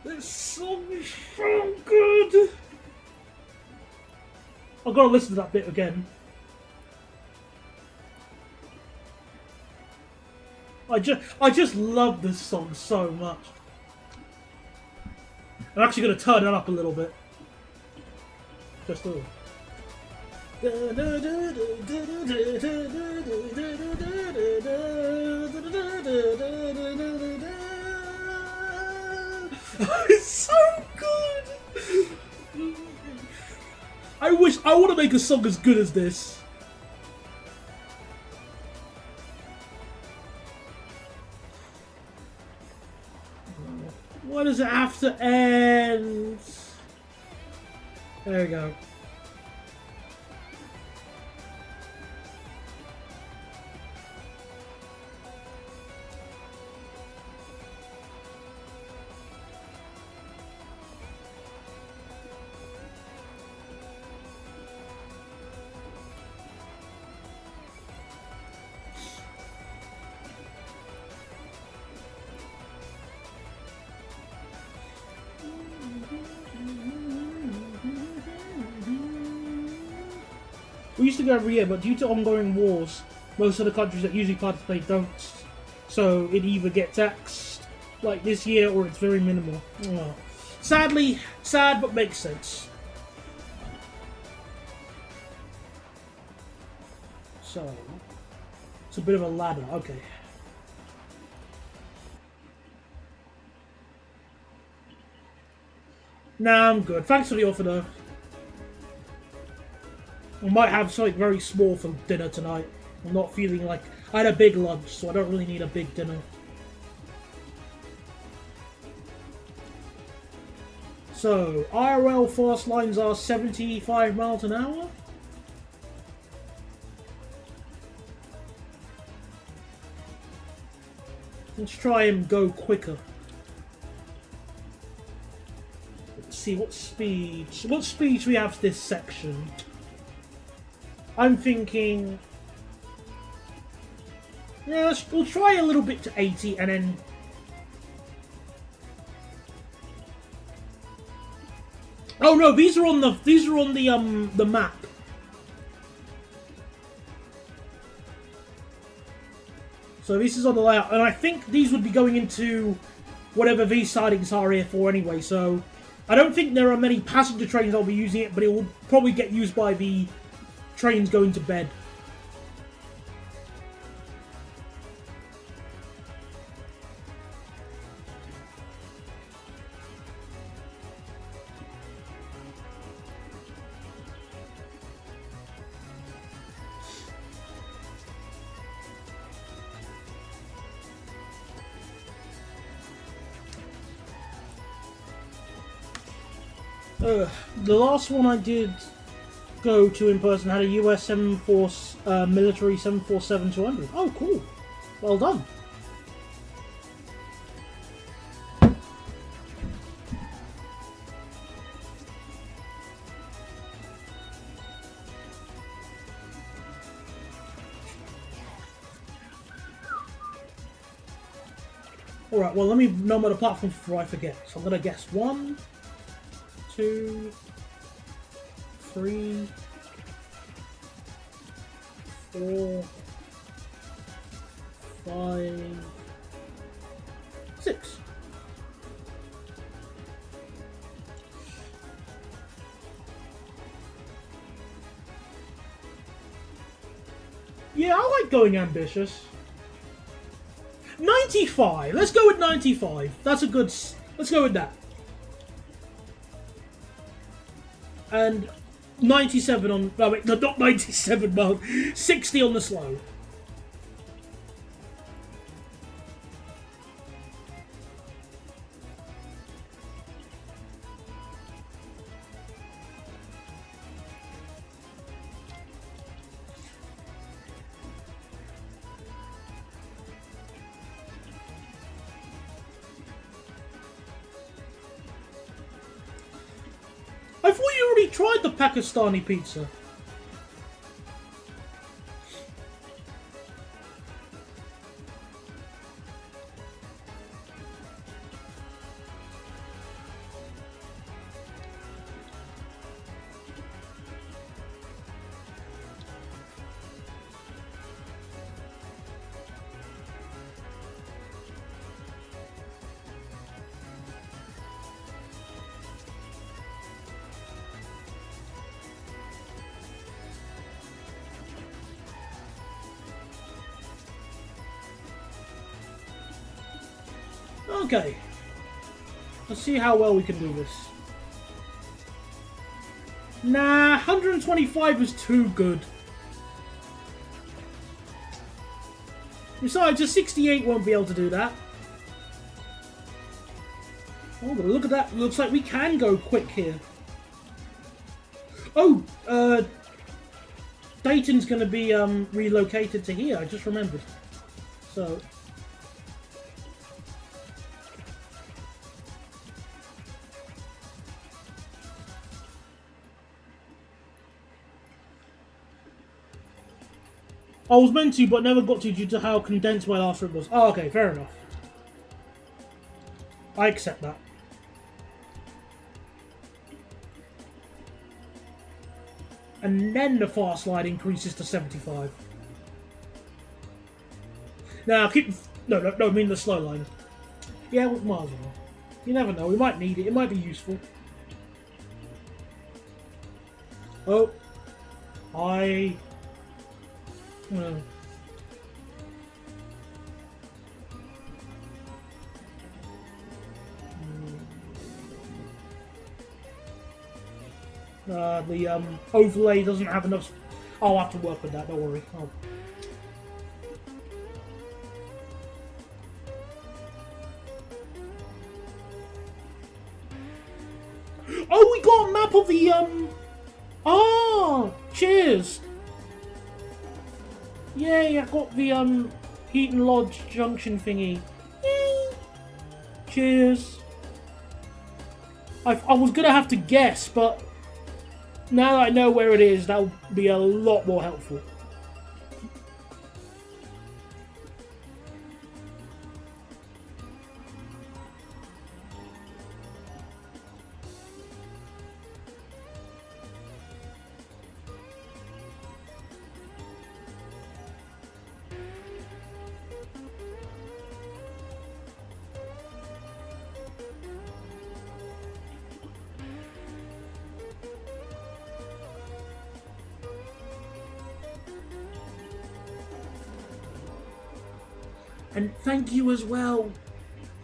This song is so good. I've got to listen to that bit again. I just love this song so much. I'm actually going to turn it up a little bit. Just a little. It's so good. I want to make a song as good as this. Why does it have to end? There we go. We used to go every year, but due to ongoing wars, most of the countries that usually participate don't. So it either gets axed, like this year, or it's very minimal. Oh. Sadly, sad, but makes sense. So, it's a bit of a ladder, okay. Nah, I'm good. Thanks for the offer, though. I might have something very small for dinner tonight. I'm not feeling like... I had a big lunch, so I don't really need a big dinner. So, IRL fast lines are 75 miles an hour? Let's try and go quicker. Let's see what speeds... What speeds we have this section? I'm thinking... Yeah, we'll try a little bit to 80 and then... Oh no, these are on the map. So this is on the layout, and I think these would be going into whatever these sidings are here for anyway, so... I don't think there are many passenger trains that'll be using it, but it will probably get used by the trains going to bed. The last one I did go to in person had a US 74 military 747-200. Oh, cool! Well done. All right. Well, let me number the platforms before I forget. So I'm gonna guess 1, 2, 3, 4, 5, 6. Yeah, I like going ambitious. 95. Let's go with 95. That's a good. Let's go with that. And 97 on... No, wait, no, not 97 miles. 60 on the slow. I thought you already tried the Pakistani pizza. Okay. Let's see how well we can do this. Nah, 125 is too good. Besides, a 68 won't be able to do that. Oh, but look at that. Looks like we can go quick here. Oh, Dayton's going to be relocated to here. I just remembered. So... I was meant to, but never got to due to how condensed my last rip was. Oh, okay, fair enough. I accept that. And then the fast slide increases to 75. Now, keep... No, I mean the slow line. Yeah, with miles on. You never know, we might need it. It might be useful. Oh. The overlay doesn't have enough... I'll have to work with that, don't worry. Oh, we got a map of the, Ah! Cheers! Yay, I got the, Heaton Lodge junction thingy. Yay! Cheers. I was gonna have to guess, but now that I know where it is, that'll be a lot more helpful. And thank you as well.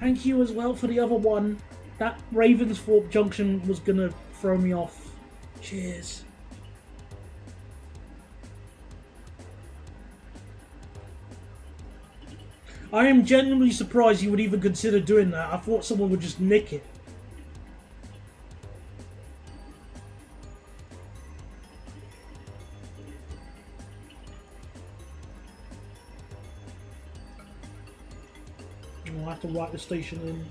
Thank you as well for the other one. That Ravensthorpe junction was gonna throw me off. Cheers. I am genuinely surprised you would even consider doing that. I thought someone would just nick it. I'll have to write the station in.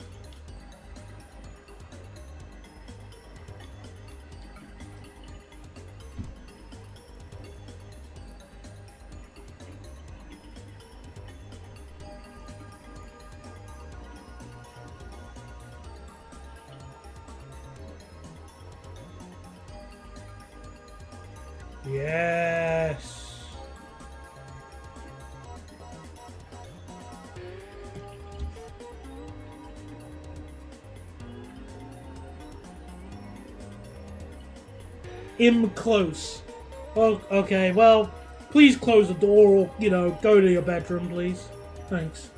Yes. Close. Oh, okay, well, please close the door or, you know, go to your bedroom, please. Thanks.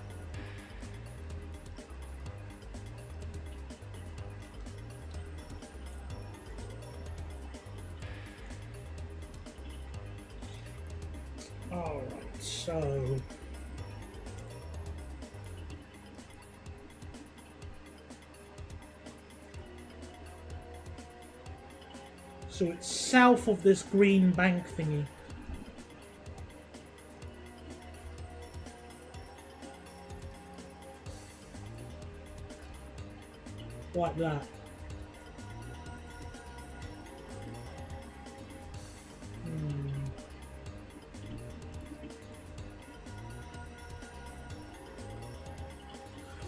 so... So it's south of this green bank thingy. Like that.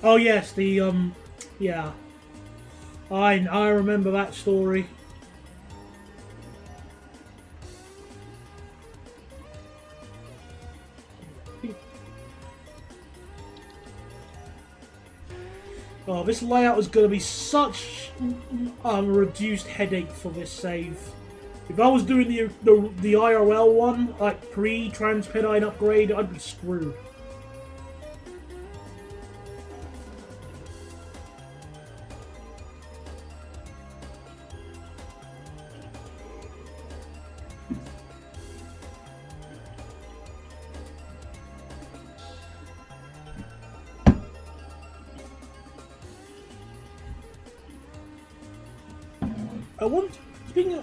Oh yes, the yeah. I remember that story. Oh, this layout is going to be such a reduced headache for this save. If I was doing the IRL one, like pre-trans-PENNINE upgrade, I'd be screwed.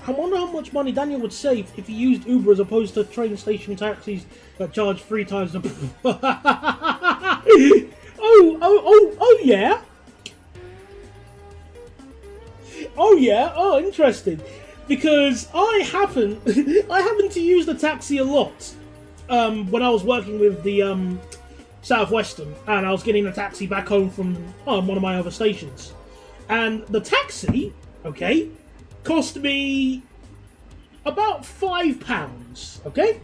I wonder how much money Daniel would save if he used Uber as opposed to train station taxis that charge 3 times the... oh yeah. Oh yeah. Oh, interesting. Because I happen to use the taxi a lot when I was working with the Southwestern, and I was getting a taxi back home from one of my other stations, and the taxi, okay, cost me about £5, okay?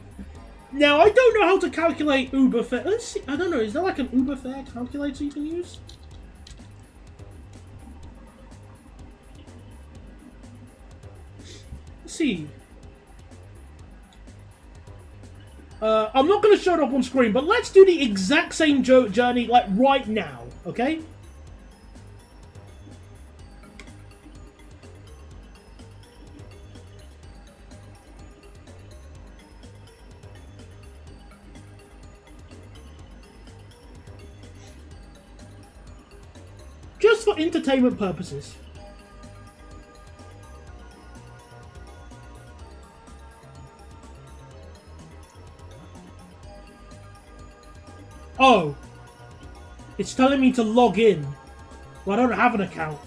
Now, I don't know how to calculate Uber fare. Let's see, I don't know, is there like an Uber fare calculator you can use? Let's see. I'm not going to show it up on screen, but let's do the exact same journey, like, right now, okay? Just for entertainment purposes. Oh. It's telling me to log in. Well, I don't have an account.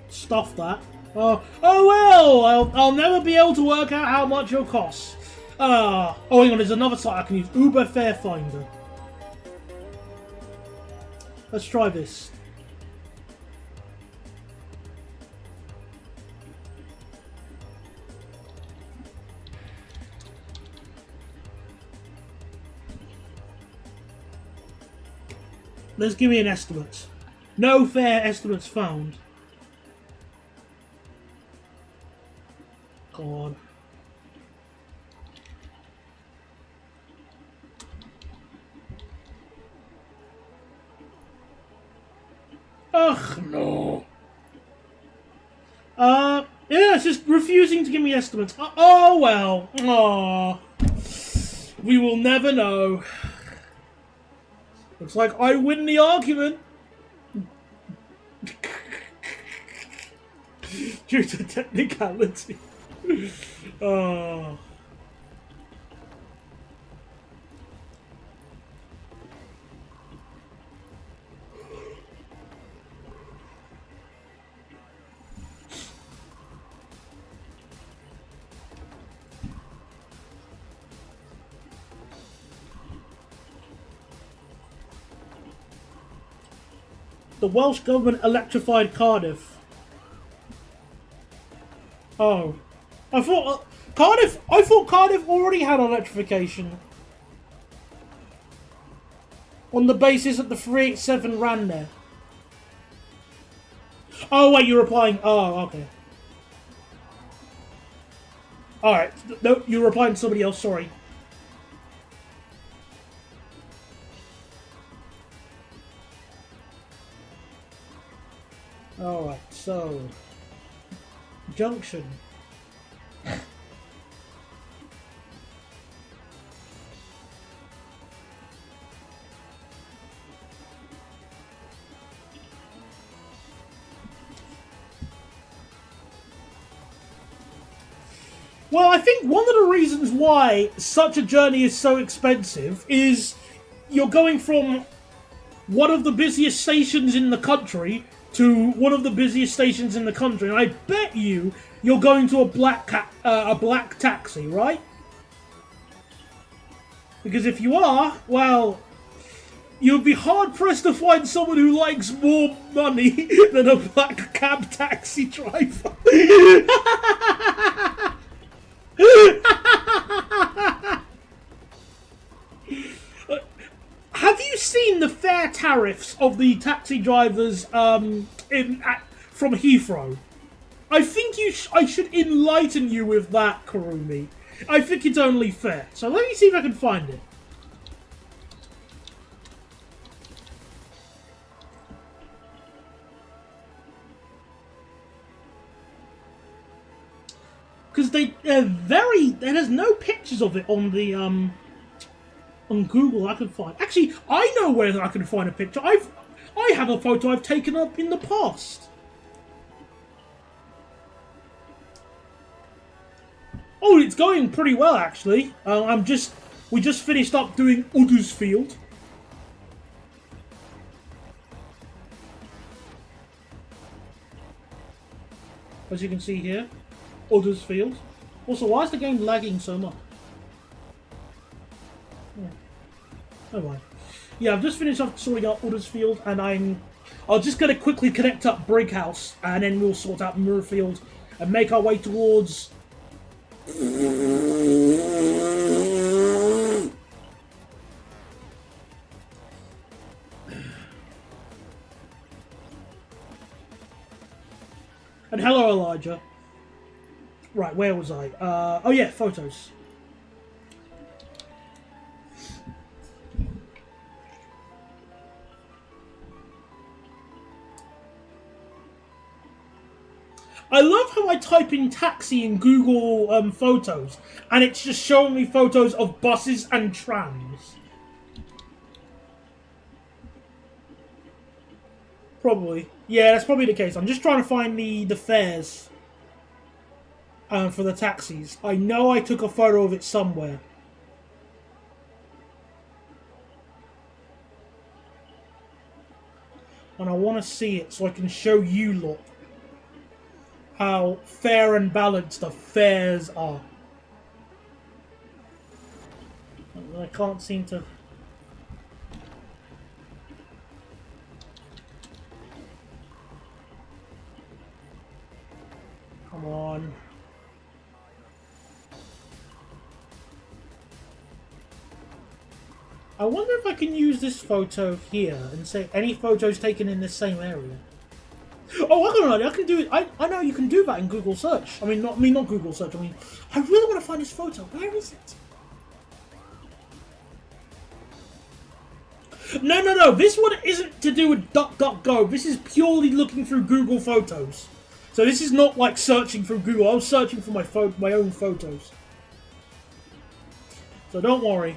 Stuff that. Oh well! I'll never be able to work out how much it'll cost. Oh, hang on, there's another site I can use. Uber Fare Finder. Let's try this. Let's give me an estimate. No fare estimates found. God. Ugh, no. Yeah, it's just refusing to give me estimates. Oh, well. Oh. We will never know. Looks like I win the argument. Due to technicality. Oh. The Welsh Government electrified Cardiff. Oh. I thought Cardiff already had electrification. On the basis that the 387 ran there. Oh wait, you're replying. Oh, okay. Alright. No, you're replying to somebody else, sorry. Alright, so... Junction. Well, I think one of the reasons why such a journey is so expensive is you're going from one of the busiest stations in the country to one of the busiest stations in the country, and I bet you're going to a black taxi, right? Because if you are, well, you'd be hard pressed to find someone who likes more money than a black cab taxi driver. Have you seen the fare tariffs of the taxi drivers from Heathrow? I think I should enlighten you with that, Karumi. I think it's only fair. So let me see if I can find it. Because there's no pictures of it on the on Google I can find. Actually, I know where I can find a picture. I have a photo I've taken up in the past. Oh, it's going pretty well actually. We just finished up doing Uddersfield. As you can see here, Uddersfield. Also, why is the game lagging so much? Oh my. Yeah, I've just finished up sorting out Uddersfield, and I'll just gonna quickly connect up Brighouse, and then we'll sort out Muirfield and make our way towards. And hello, Elijah. Right, where was I? Oh yeah, photos. I love how I type in taxi in Google Photos, and it's just showing me photos of buses and trams. Probably. Yeah, that's probably the case. I'm just trying to find the fares for the taxis. I know I took a photo of it somewhere. And I want to see it so I can show you lot how fair and balanced the fares are. I can't seem to... Come on. I wonder if I can use this photo here and say any photos taken in this same area. Oh, I can do it. I know you can do that in Google search. I mean, not Google search. I mean, I really want to find this photo. Where is it? No. This one isn't to do with DuckDuckGo. This is purely looking through Google Photos. So this is not like searching through Google. I was searching for my own photos. So don't worry.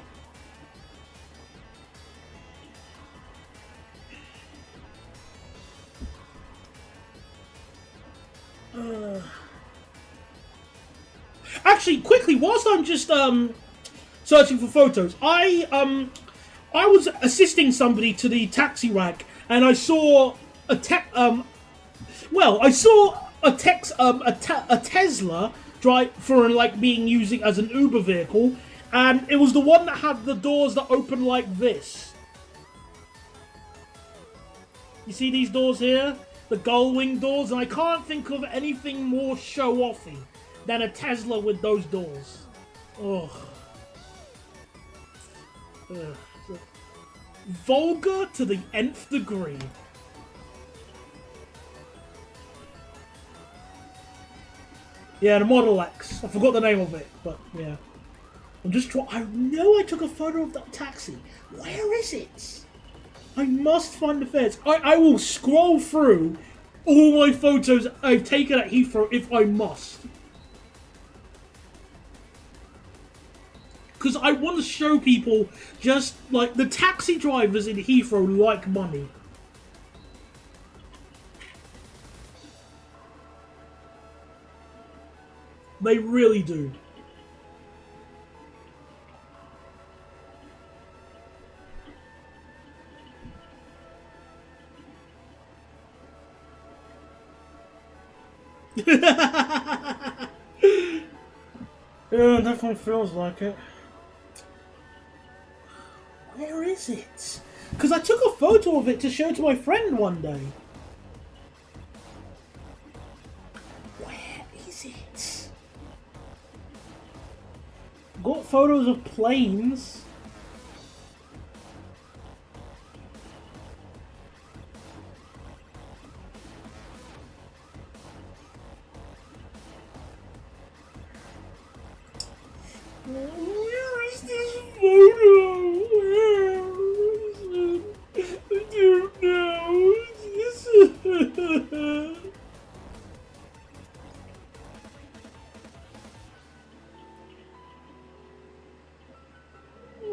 Actually, quickly, whilst I'm just searching for photos, I was assisting somebody to the taxi rank, and I saw a Tesla drive for like being using as an Uber vehicle, and it was the one that had the doors that open like this. You see these doors here? The gull wing doors, and I can't think of anything more show-offy than a Tesla with those doors. Ugh. Vulgar to the nth degree. Yeah, the Model X. I forgot the name of it, but yeah. I'm just trying. I know I took a photo of that taxi. Where is it? I must find the fares. I will scroll through all my photos I've taken at Heathrow if I must. Because I want to show people just, like, the taxi drivers in Heathrow like money. They really do. Yeah, it definitely feels like it. Where is it? Because I took a photo of it to show to my friend one day. Where is it? Got photos of planes. Where is this photo? Where is it?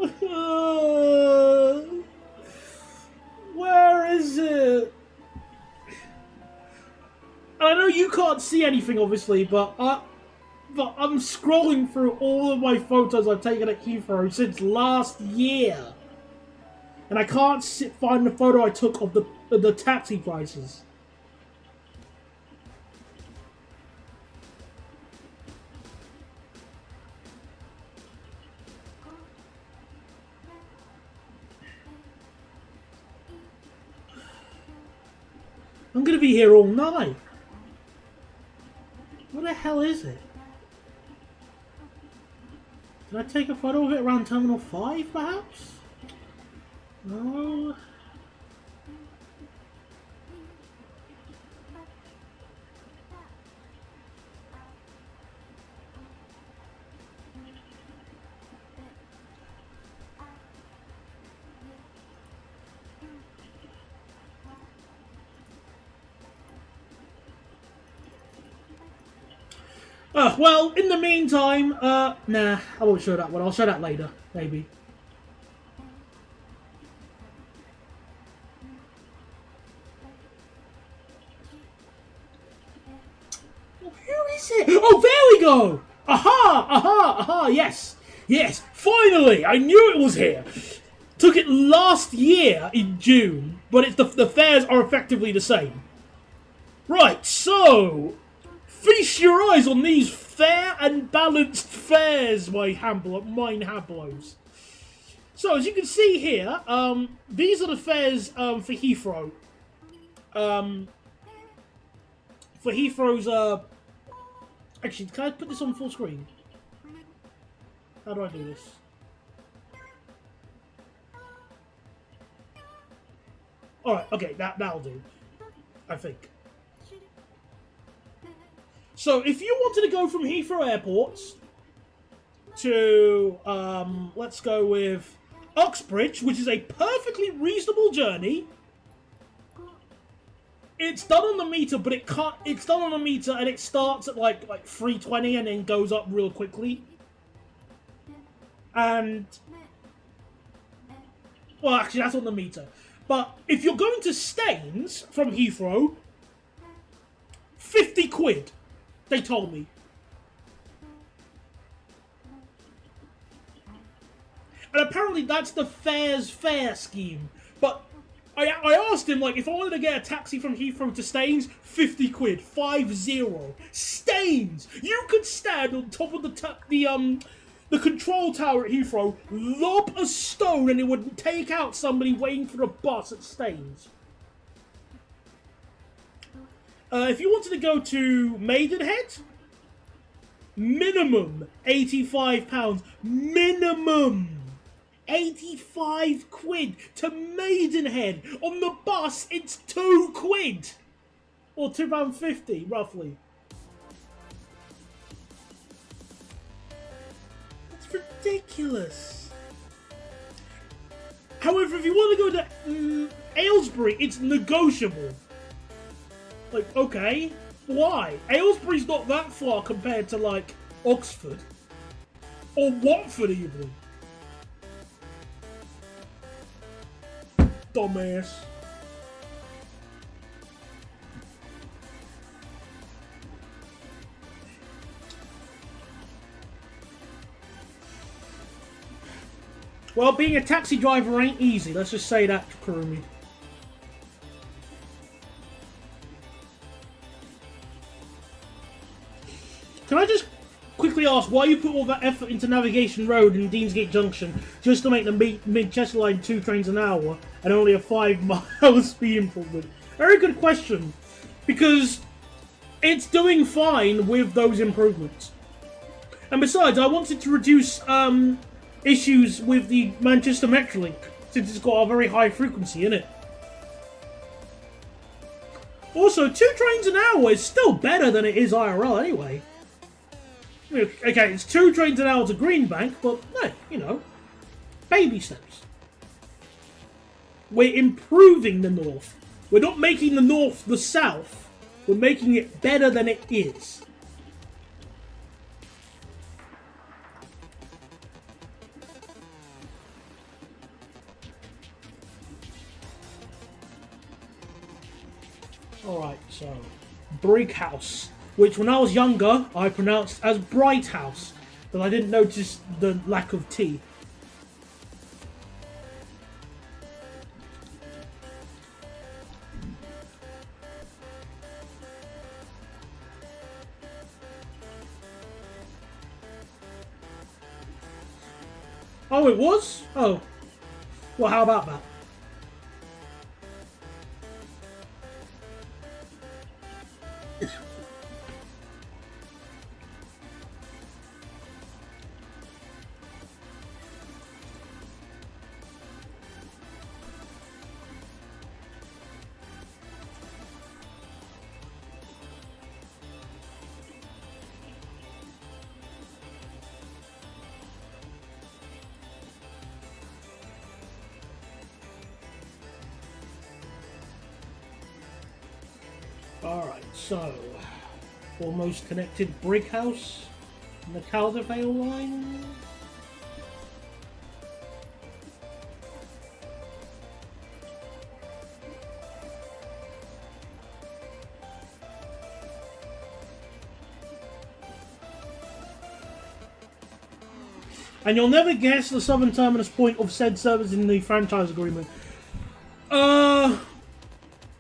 I don't know. Where is it? I know you can't see anything, obviously, but I'm scrolling through all of my photos I've taken at Heathrow since last year, and I can't find the photo I took of the taxi prices. I'm gonna be here all night. What the hell is it? Did I take a photo of it around Terminal 5, perhaps? No. Well, in the meantime, nah, I won't show that one. I'll show that later, maybe. Well, who is it? Oh, there we go! Aha! Aha! Aha! Yes! Yes! Finally! I knew it was here! Took it last year in June, but it's the fares are effectively the same. Right, so... feast your eyes on these fair and balanced fares, mine Hablos. So, as you can see here, these are the fares for Heathrow. For Heathrow's, actually, can I put this on full screen? How do I do this? Alright, okay, that'll do. I think. So, if you wanted to go from Heathrow Airport to, let's go with Uxbridge, which is a perfectly reasonable journey. It's done on the meter, but it's done on the meter and it starts at like 320 and then goes up real quickly. And, well, actually, that's on the meter. But if you're going to Staines from Heathrow, 50 quid. They told me. And apparently that's the fares fare scheme. But I asked him, like, if I wanted to get a taxi from Heathrow to Staines, 50 quid. 50. Staines! You could stand on top of the control tower at Heathrow, lob a stone, and it would take out somebody waiting for a bus at Staines. If you wanted to go to Maidenhead, minimum £85. Minimum 85 quid to Maidenhead. On the bus, it's 2 quid. Or £2.50, roughly. That's ridiculous. However, if you want to go to Aylesbury, it's negotiable. Like, okay, why? Aylesbury's not that far compared to, like, Oxford. Or Watford, even. Dumbass. Well, being a taxi driver ain't easy. Let's just say that, Kurumi. Can I just quickly ask why you put all that effort into Navigation Road in Deansgate Junction just to make the Mid-Chester line 2 trains an hour and only a 5-mile speed improvement? Very good question. Because it's doing fine with those improvements. And besides, I wanted to reduce issues with the Manchester Metrolink, since it's got a very high frequency in it. Also, 2 trains an hour is still better than it is IRL anyway. Okay, it's 2 trains an hour to Greenbank, but, hey, you know, baby steps. We're improving the North. We're not making the North the South. We're making it better than it is. Alright, so, Brig House, which when I was younger, I pronounced as Bright House, but I didn't notice the lack of T. Oh, it was? Oh. Well, how about that? Alright, so, almost connected Brig House and the Caldervale line. And you'll never guess the southern terminus point of said service in the franchise agreement.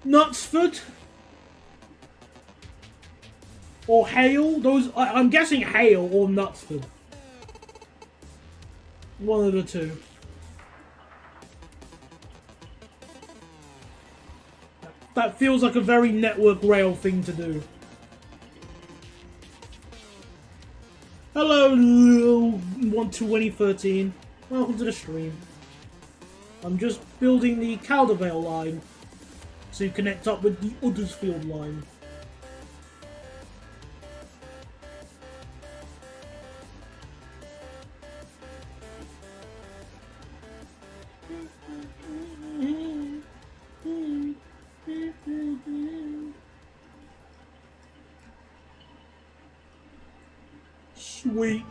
Knutsford? Or Hale? Those, I'm guessing Hale or Knutsford. One of the two. That feels like a very Network Rail thing to do. Hello, 2013. Welcome to the stream. I'm just building the Caldervale line to connect up with the Uddersfield line. Sweet.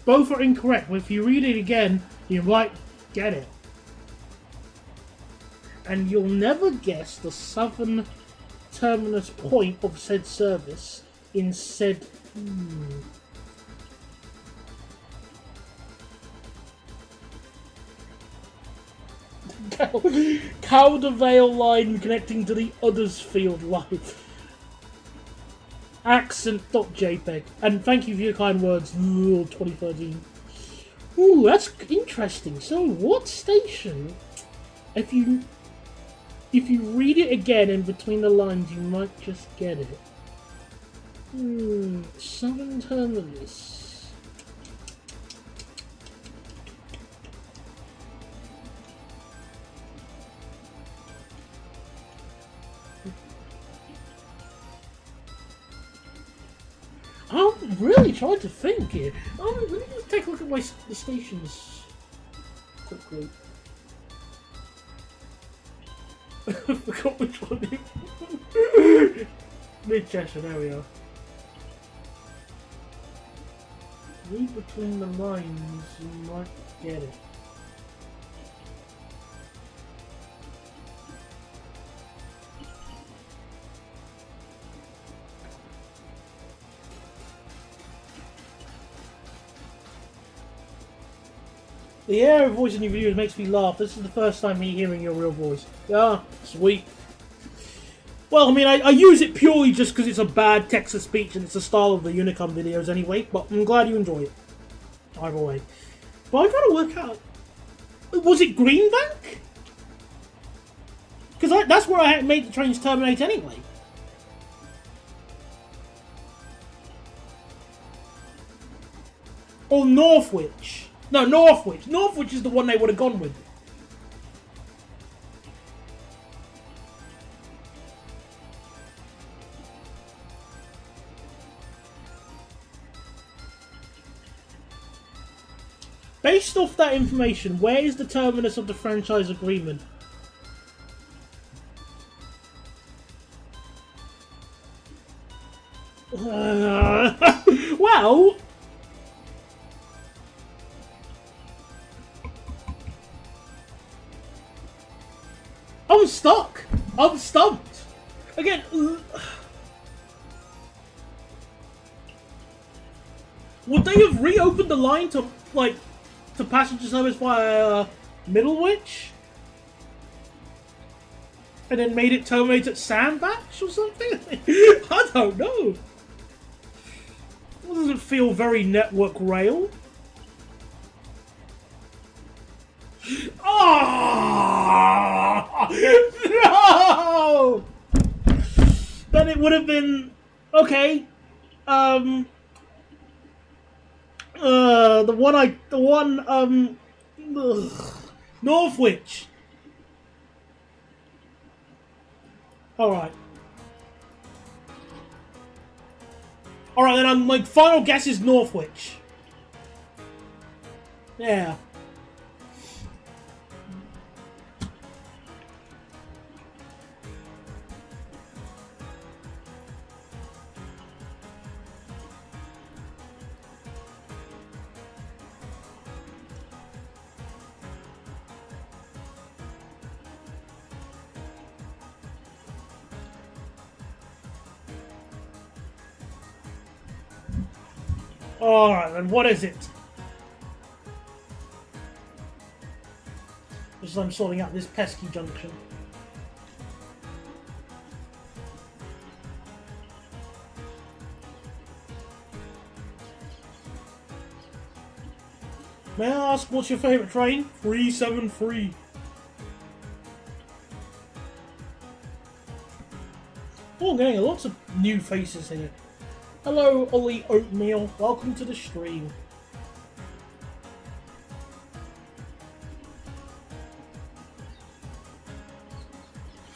Both are incorrect, but if you read it again, you might get it. And you'll never guess the southern terminus point of said service in said... Caldervale line connecting to the Uddersfield line. Accent.jpg. And thank you for your kind words, 2013. Ooh, that's interesting. So, what station? If you read it again in between the lines, you might just get it. Southern Terminus. I'm really trying to think here. Let me just take a look at the stations quickly. I forgot which one it was. Mid Cheshire, there we are. Read between the lines, you might get it. The air of voice in your videos makes me laugh. This is the first time me hearing your real voice. Ah, sweet. Well, I mean, I use it purely just because it's a bad text-to-speech and it's the style of the Unicum videos anyway, but I'm glad you enjoy it. Either way. But I gotta work out... Was it Greenbank? Because that's where I made the trains terminate anyway. Or Northwich. No, Northwich. Northwich is the one they would have gone with. Based off that information, where is the terminus of the franchise agreement? Well... I'm stuck. I'm stumped. Again... Would they have reopened the line to, like... to passenger service via Middlewich? And then made it terminate at Sandbach or something? I don't know. It doesn't feel very network rail. Oh! No! Then it would have been... Okay. The one, Northwich. Alright. Alright, then my final guess is Northwich. Yeah. Alright, then what is it? Just as I'm sorting out this pesky junction. May I ask, what's your favourite train? 373. Oh, I'm getting lots of new faces here. Hello, Ollie Oatmeal. Welcome to the stream.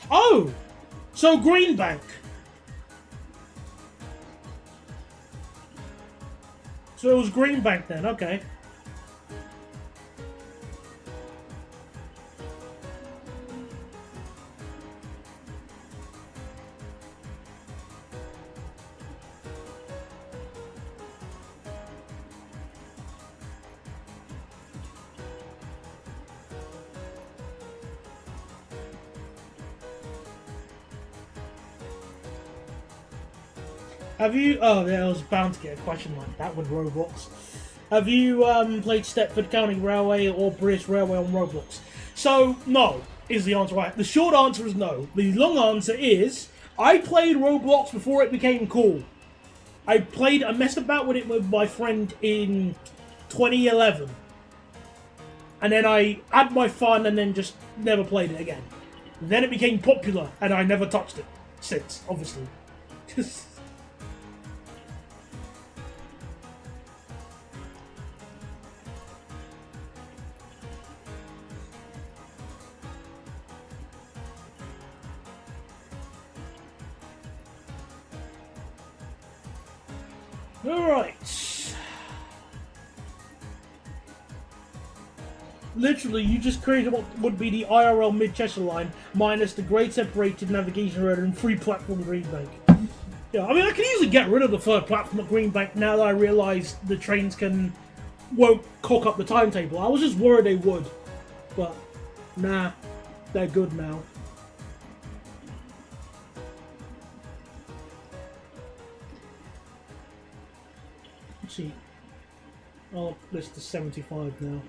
Oh! So Greenbank. So it was Greenbank then, okay. Have you... Oh, yeah, I was bound to get a question like that with Roblox. Have you played Stepford County Railway or British Railway on Roblox? So, no, is the answer right. The short answer is no. The long answer is, I played Roblox before it became cool. I messed about with it with my friend in 2011. And then I had my fun and then just never played it again. Then it became popular and I never touched it since, obviously. Alright. literally, you just created what would be the IRL Mid-Cheshire line minus the grade separated navigation road and free platform Greenbank. Yeah, I mean, I can easily get rid of the third platform at Greenbank now that I realise the trains won't cock up the timetable. I was just worried they would, but nah, they're good now. Let's see. I'll up this to 75 now.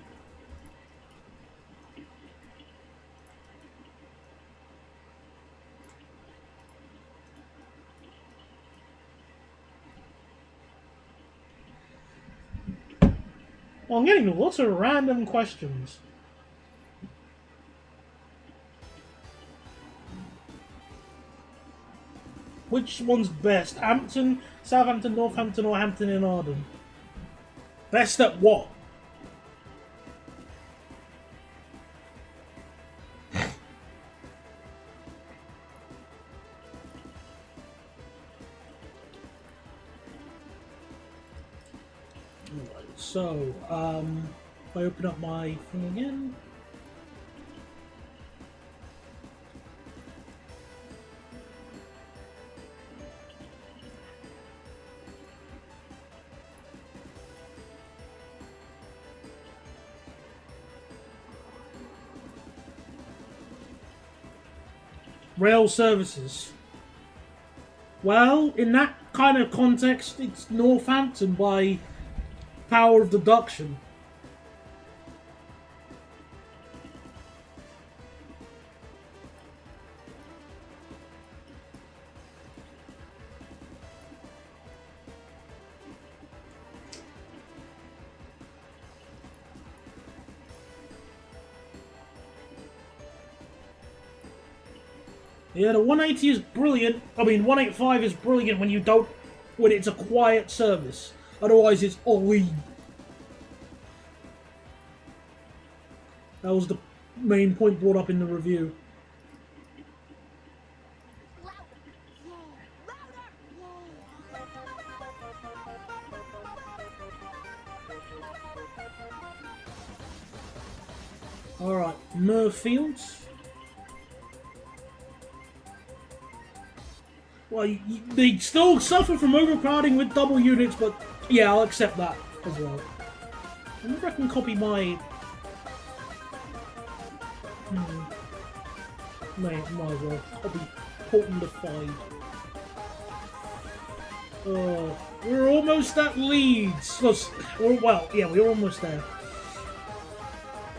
Well, I'm getting lots of random questions. Which one's best? Hampton, Southampton, Northampton, or Hampton in Arden? Best at what? So, if I open up my thing again. Rail services. Well, in that kind of context, it's Northampton by power of deduction. Yeah, the 180 is brilliant. I mean, 185 is brilliant when it's a quiet service. Otherwise, it's all-in. That was the main point brought up in the review. Alright, Murfields. Well, they still suffer from overcrowding with double units, but yeah, I'll accept that as well. I wonder if I can copy my... Might as well. Copy Portland Defied. Oh, we're almost at Leeds. Well, yeah, we're almost there.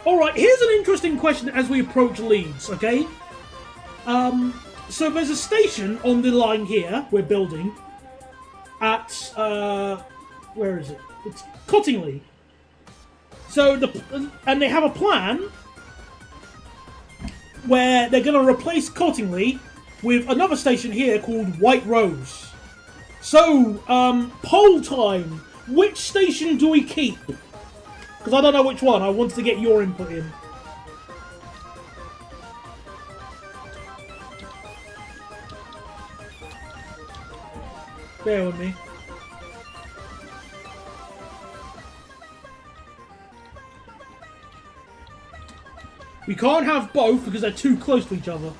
Alright, here's an interesting question as we approach Leeds, okay? So there's a station on the line here we're building at where is it? It's Cottingley. So and they have a plan where they're going to replace Cottingley with another station here called White Rose. So poll time. Which station do we keep? Because I don't know which one. I wanted to get your input in. Bear with me. We can't have both because they're too close to each other.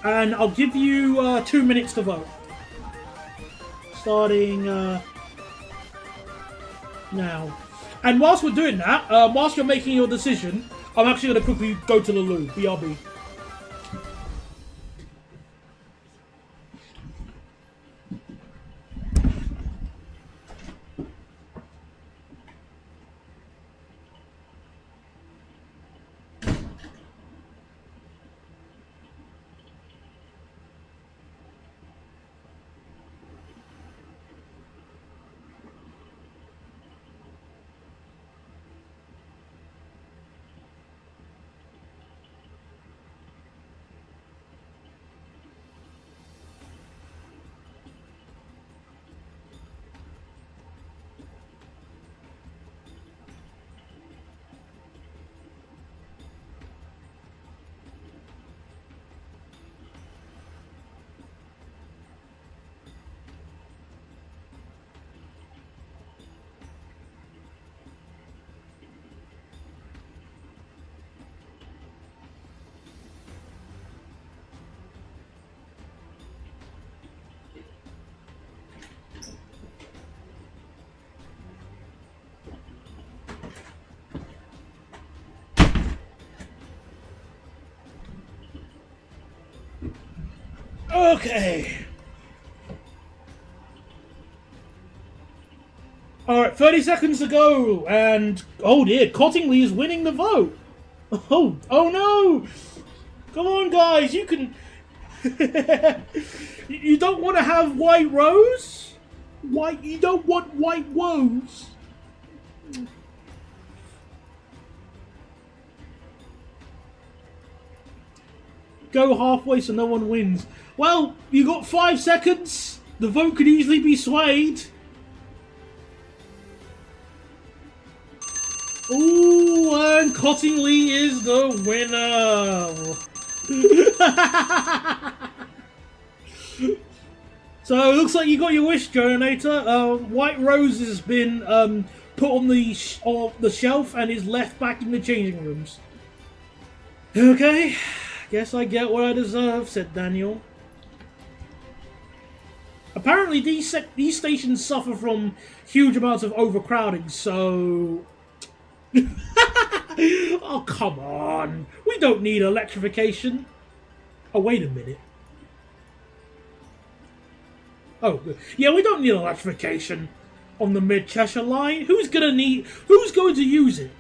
And I'll give you 2 minutes to vote. Starting now. And whilst we're doing that, whilst you're making your decision, I'm actually going to quickly go to the loo. BRB. Okay. Alright, 30 seconds to go, and oh dear, Cottingley is winning the vote. Oh no! Come on, guys, you can. You don't want to have White Rose? You don't want White Rose? Go halfway so no one wins. Well, you got 5 seconds. The vote could easily be swayed. Ooh, and Cottingley is the winner. So it looks like you got your wish, Jonator. White Rose has been put on the shelf and is left back in the changing rooms. Okay, guess I get what I deserve, said Daniel. Apparently these stations suffer from huge amounts of overcrowding, so... Oh, come on. We don't need electrification. Oh, wait a minute. Oh, yeah, we don't need electrification on the Mid-Cheshire line. Who's going to use it?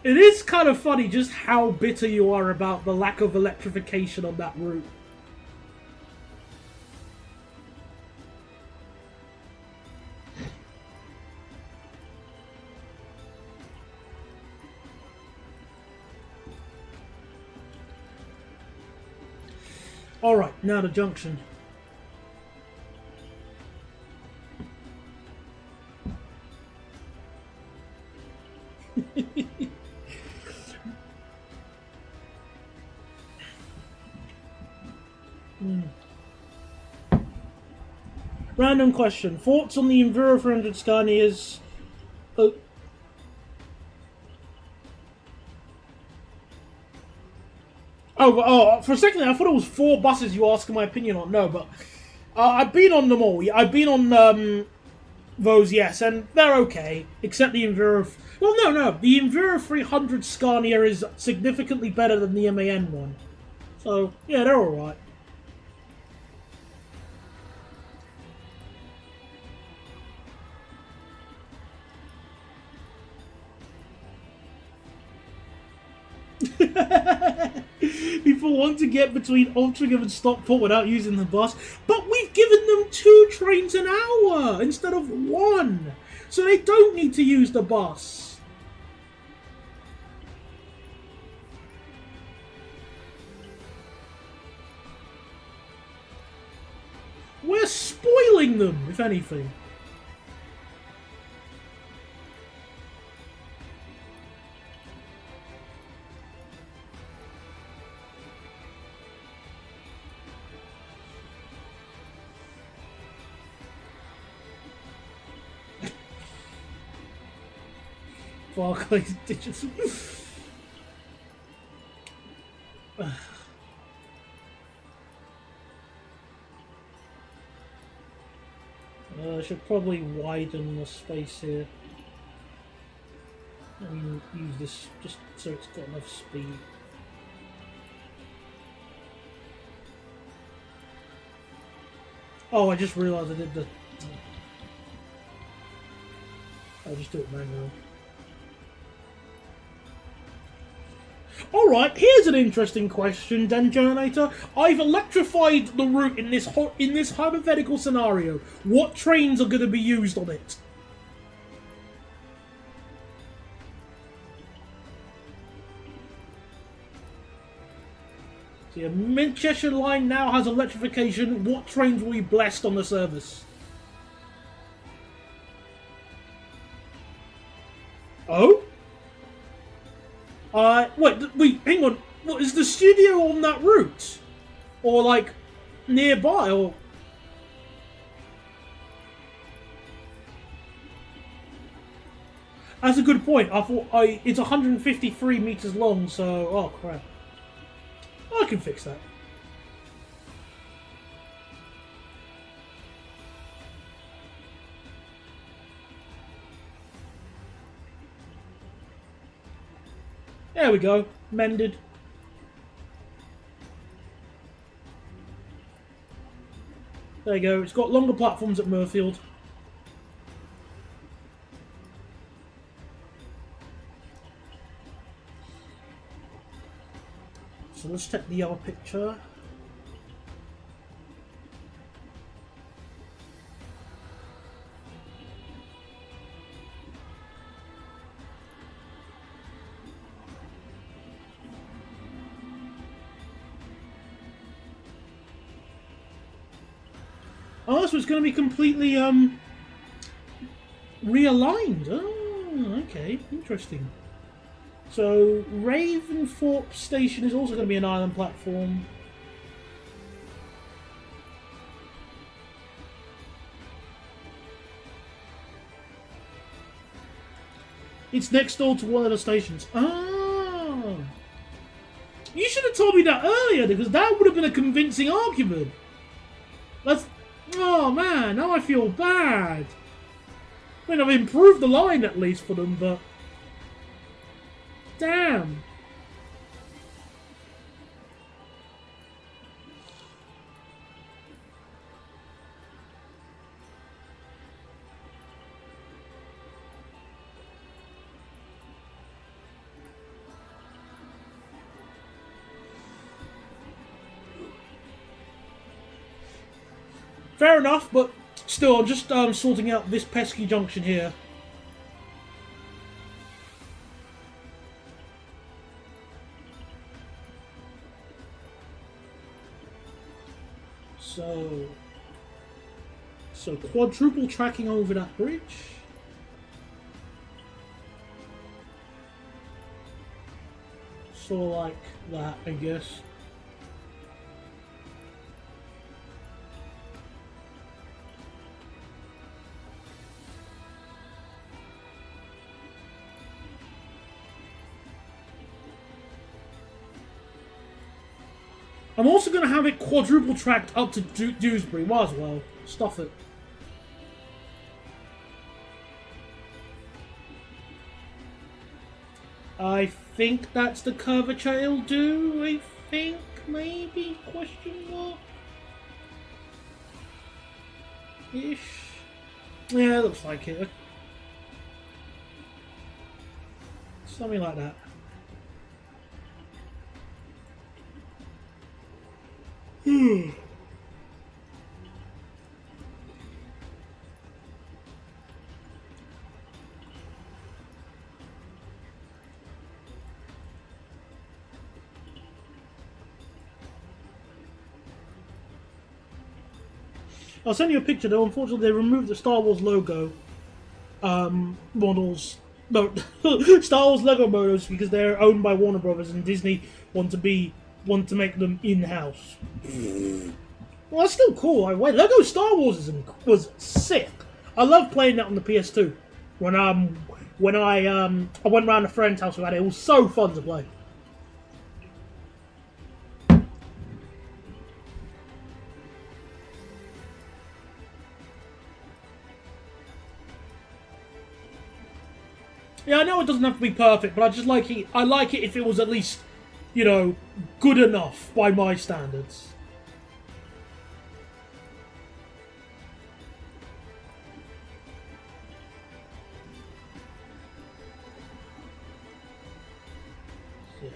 It is kind of funny just how bitter you are about the lack of electrification on that route. Alright, now the junction. Random question. Thoughts on the Enviro 300 Scanias? Oh, for a second I thought it was 4 buses you were asking my opinion on. No, but I've been on them all. I've been on those, yes, and they're okay, except the Enviro... Well, no. The Enviro 300 Scania is significantly better than the MAN one. So, yeah, they're alright. People want to get between Altrincham and Stockport without using the bus, but we've given them 2 trains an hour instead of 1, so they don't need to use the bus. We're spoiling them, if anything. Barclays Digital. I should probably widen the space here. I mean, use this just so it's got enough speed. Oh, I just realised I did the... I'll just do it manually. Alright, here's an interesting question, then, Generator. I've electrified the route in this hypothetical scenario. What trains are going to be used on it? So your Mid-Cheshire line now has electrification. What trains will be blessed on the service? Oh? Wait, hang on. What, is the studio on that route? Or, like, nearby, or... That's a good point. I thought it's 153 meters long, so oh crap. I can fix that. There we go. Mended. There you go. It's got longer platforms at Murfield. So let's take the other picture. Oh, so it's going to be completely realigned. Oh, okay, interesting. So Raventhorpe Station is also going to be an island platform. It's next door to one of the stations. Ah, you should have told me that earlier, because that would have been a convincing argument. That's... Oh man, now I feel bad. I mean, I've improved the line at least for them, but... Damn. Fair enough, but still, I'm just sorting out this pesky junction here. So quadruple tracking over that bridge. Sort of like that, I guess. I'm also going to have it quadruple tracked up to Dewsbury. Might as well. Stuff it. I think that's the curvature it'll do. I think, maybe? Question mark? Ish. Yeah, looks like it. Something like that. I'll send you a picture though. Unfortunately, they removed the Star Wars logo models. No, Star Wars Lego models because they're owned by Warner Brothers and Disney want to make them in-house. Well, that's still cool. Lego Star Wars was sick. I love playing that on the PS2. When I went around a friend's house who had it, it was so fun to play. Yeah, I know it doesn't have to be perfect, but I just like it. I like it if it was at least, you know, good enough by my standards. Yeah.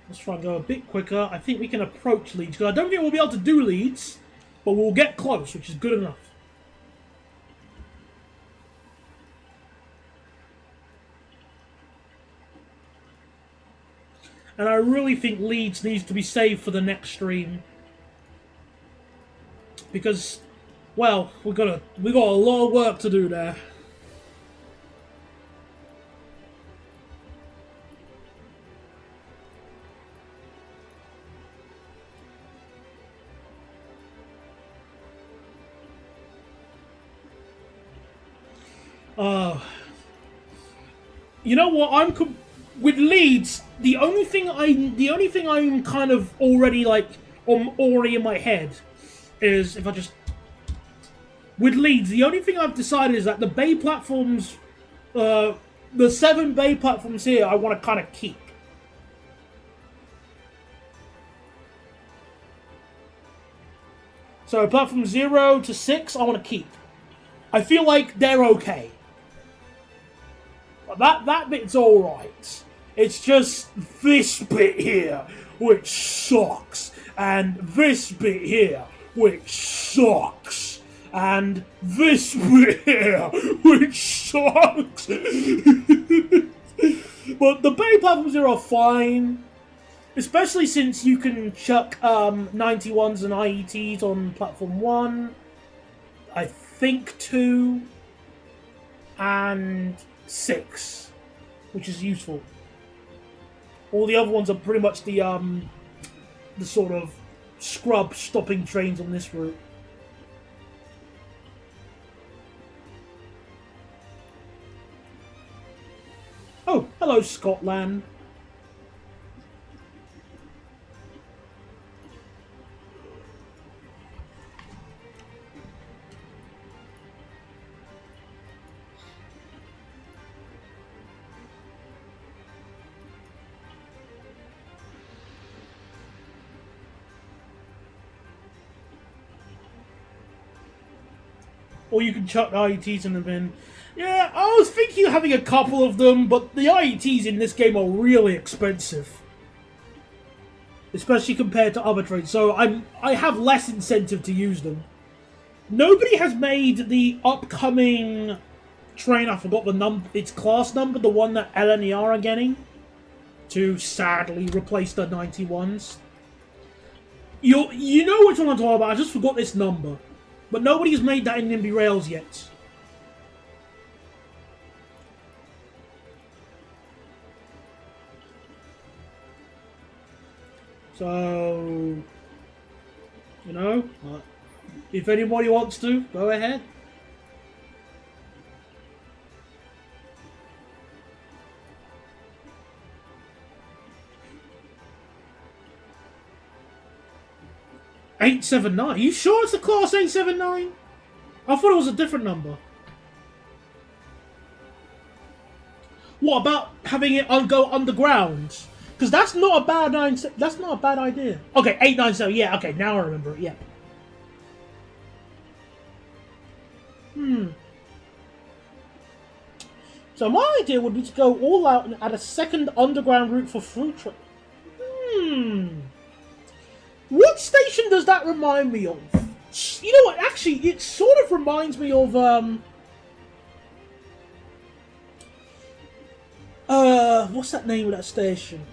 Let's try and go a bit quicker. I think we can approach Leeds, because I don't think we'll be able to do Leeds, but we'll get close, which is good enough. And I really think Leeds needs to be saved for the next stream. Because Well, we got a lot of work to do there. You know what? With Leeds. The only thing I'm kind of already like, already in my head, is if I just with Leeds. The only thing I've decided is that the bay platforms, the 7 bay platforms here, I want to kind of keep. So platform 0 to 6, I want to keep. I feel like they're okay. That bit's alright. It's just this bit here, which sucks. And this bit here, which sucks. And this bit here, which sucks. But the bay platforms here are fine. Especially since you can chuck 91s and IETs on platform 1. I think 2. And 6, which is useful. All the other ones are pretty much the sort of scrub stopping trains on this route. Oh, hello, Scotland. Or you can chuck IETs in the bin. Yeah, I was thinking of having a couple of them, but the IETs in this game are really expensive. Especially compared to other trains, so I have less incentive to use them. Nobody has made the upcoming train, I forgot its class number, the one that LNER are getting, to sadly replace the 91s. You know which one I'm talking about, I just forgot this number. But nobody's made that in Nimby Rails yet. So, you know, if anybody wants to, go ahead. $879? Are you sure it's the class 879? I thought it was a different number. What about having it go underground? Because that's not a bad that's not a bad idea. Okay, 897. Yeah, okay, now I remember it. Yeah. So my idea would be to go all out and add a second underground route for fruit truck. What station does that remind me of? You know what? Actually, it sort of reminds me of what's that name of that station?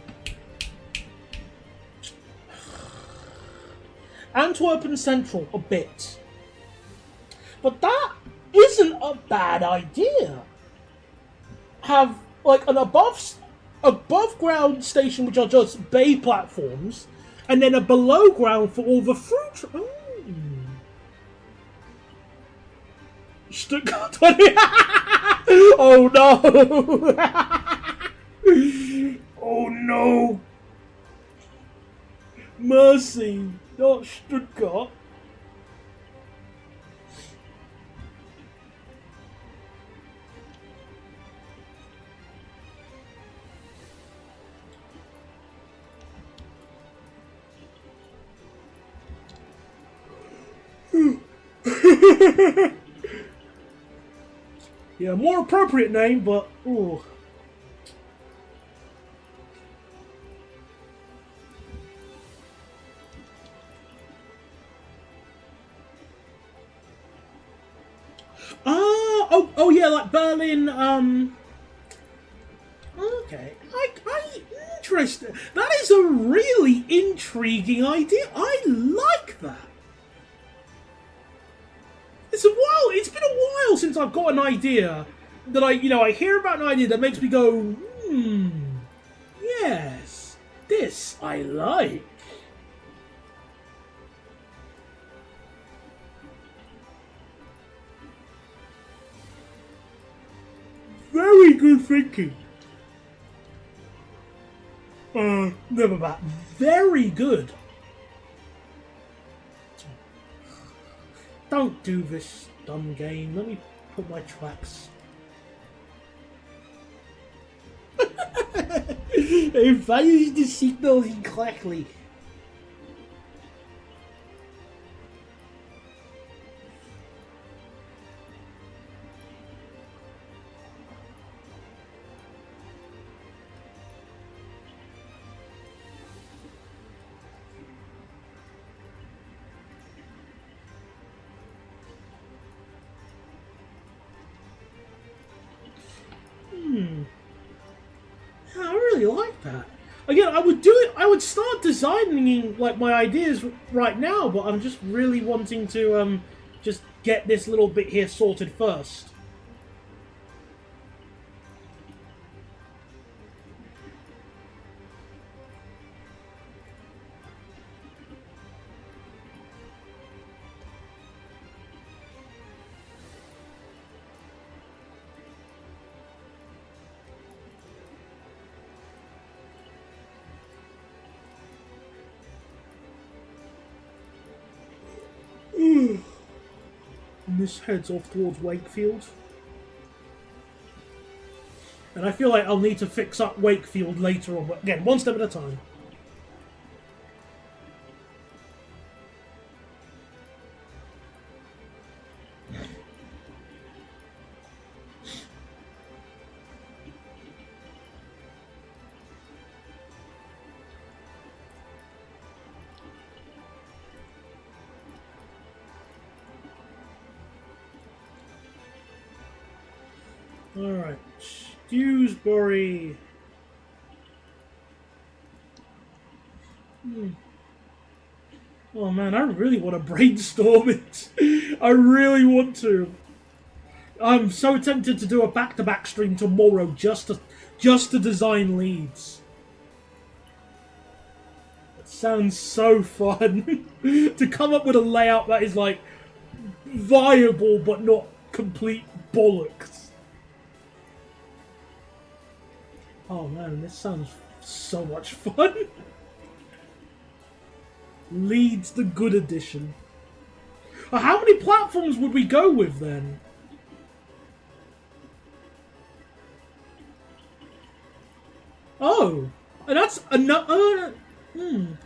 Antwerpen Central, a bit. But that isn't a bad idea. Have like an above ground station which are just bay platforms, and then a below ground for all the fruit. Stuttgart 20. Oh no! Oh no! Mercy, not Stuttgart. Yeah, more appropriate name, but ooh. Oh yeah, like Berlin. Okay, interesting. That is a really intriguing idea. I like that. since I've got an idea that I hear about an idea that makes me go, yes, this I like. Very good thinking. Never mind. Very good. Don't do this dumb game. Let me put my tracks. It values the signals incorrectly. I really like that. Again, I would do it. I would start designing like my ideas right now, but I'm just really wanting to just get this little bit here sorted first. And this heads off towards Wakefield. And I feel like I'll need to fix up Wakefield later on, but again, one step at a time. Alright, Dewsbury. Oh man, I really want to brainstorm it. I really want to. I'm so tempted to do a back-to-back stream tomorrow just to design leads. It sounds so fun to come up with a layout that is like viable but not complete bollocks. Oh man, this sounds so much fun. Leads the good edition. How many platforms would we go with then? Oh, and that's another. You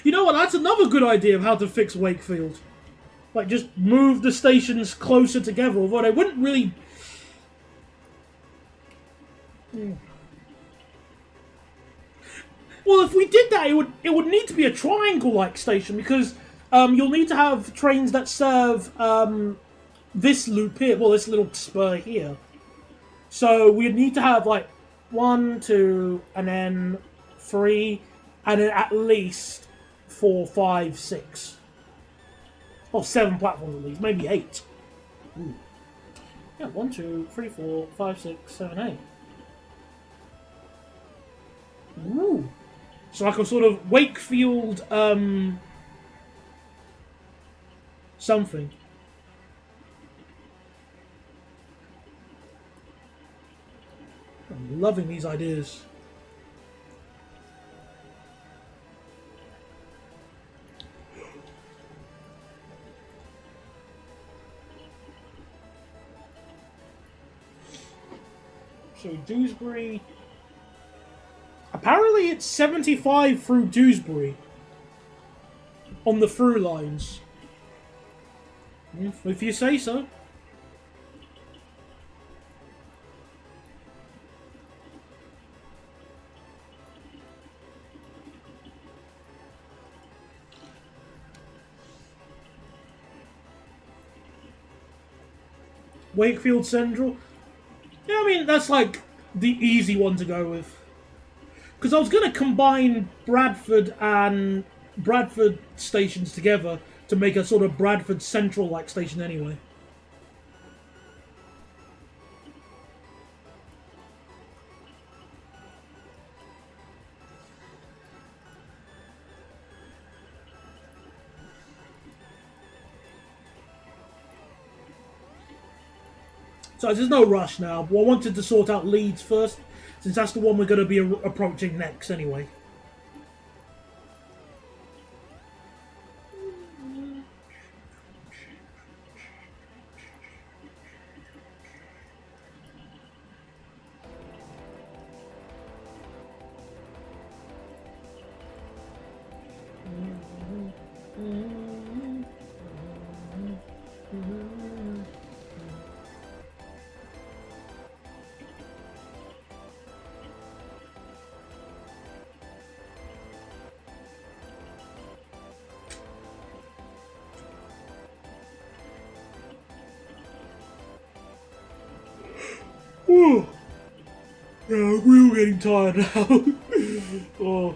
know what? That's another good idea of how to fix Wakefield. Like, just move the stations closer together, although they wouldn't really. Well, if we did that, it would need to be a triangle-like station because you'll need to have trains that serve this loop here, well, this little spur here. So we'd need to have like 1, 2, and then 3, and then at least 4, 5, 6, or 7 platforms at least, maybe 8. Ooh. Yeah, 1, 2, 3, 4, 5, 6, 7, 8. Ooh. So like a sort of Wakefield, something. I'm loving these ideas. So Dewsbury. Apparently it's 75 through Dewsbury on the through lines. If you say so. Wakefield Central. Yeah, I mean, that's like the easy one to go with. Because I was going to combine Bradford and Bradford stations together to make a sort of Bradford Central-like station anyway. So there's no rush now. But I wanted to sort out Leeds first, since that's the one we're going to be approaching next anyway. Ooh. Yeah, I'm really getting tired now. Oh.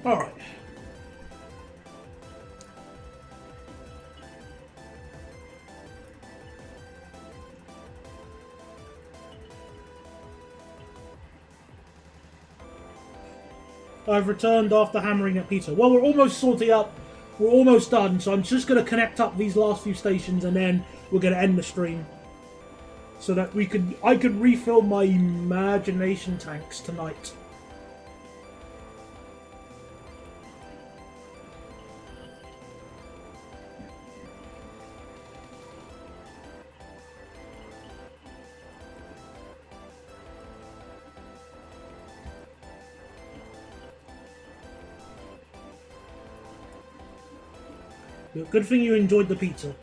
All right. I've returned after hammering at Peter. Well, we're almost sorting up. We're almost done, so I'm just going to connect up these last few stations, and then we're going to end the stream, so that I could refill my imagination tanks tonight. Good thing you enjoyed the pizza.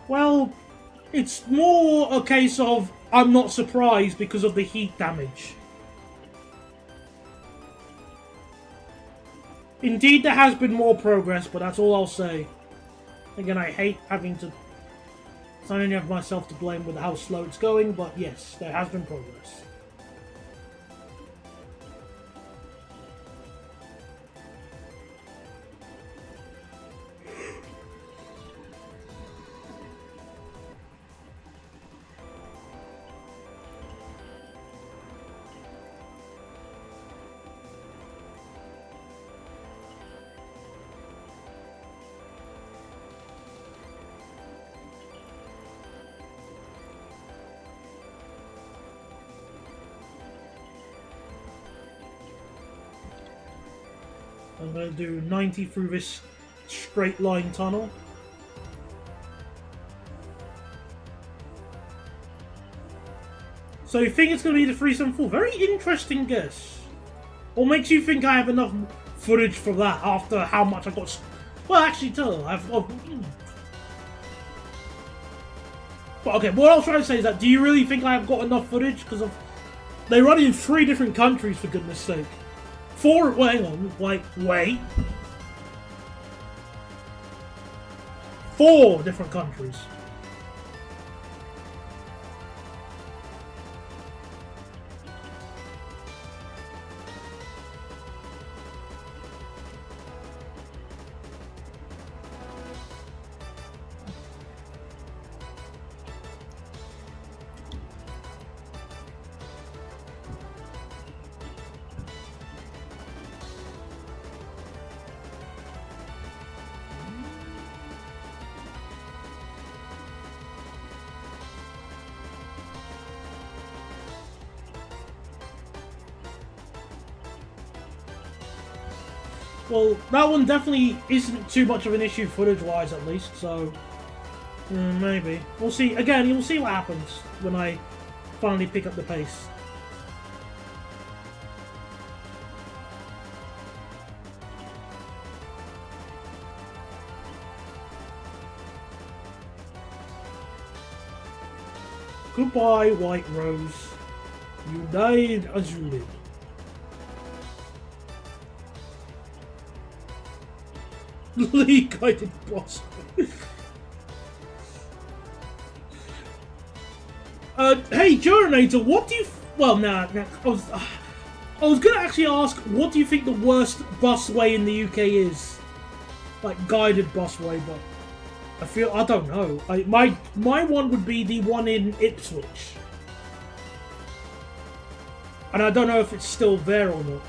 Well, it's more a case of I'm not surprised because of the heat damage. Indeed, there has been more progress, but that's all I'll say. Again, I hate having to... I only have myself to blame with how slow it's going, but yes, there has been progress. I'm going to do 90 through this straight line tunnel. So you think it's going to be the 374? Very interesting guess. What makes you think I have enough footage for that after how much I got... Well, actually, tell I've... But okay, what I was trying to say is that, do you really think I have got enough footage? Because they run in 3 different countries, for goodness sake. 4, well, hang on, wait. 4 different countries. Well, that one definitely isn't too much of an issue footage-wise, at least, so... maybe. We'll see. Again, you'll see what happens when I finally pick up the pace. Goodbye, White Rose. You died as you lived. League guided boss. Hey, Jurinator, what do you... Well, nah, I was gonna actually ask, what do you think the worst busway in the UK is? Like, guided busway, but... I don't know. My one would be the one in Ipswich. And I don't know if it's still there or not.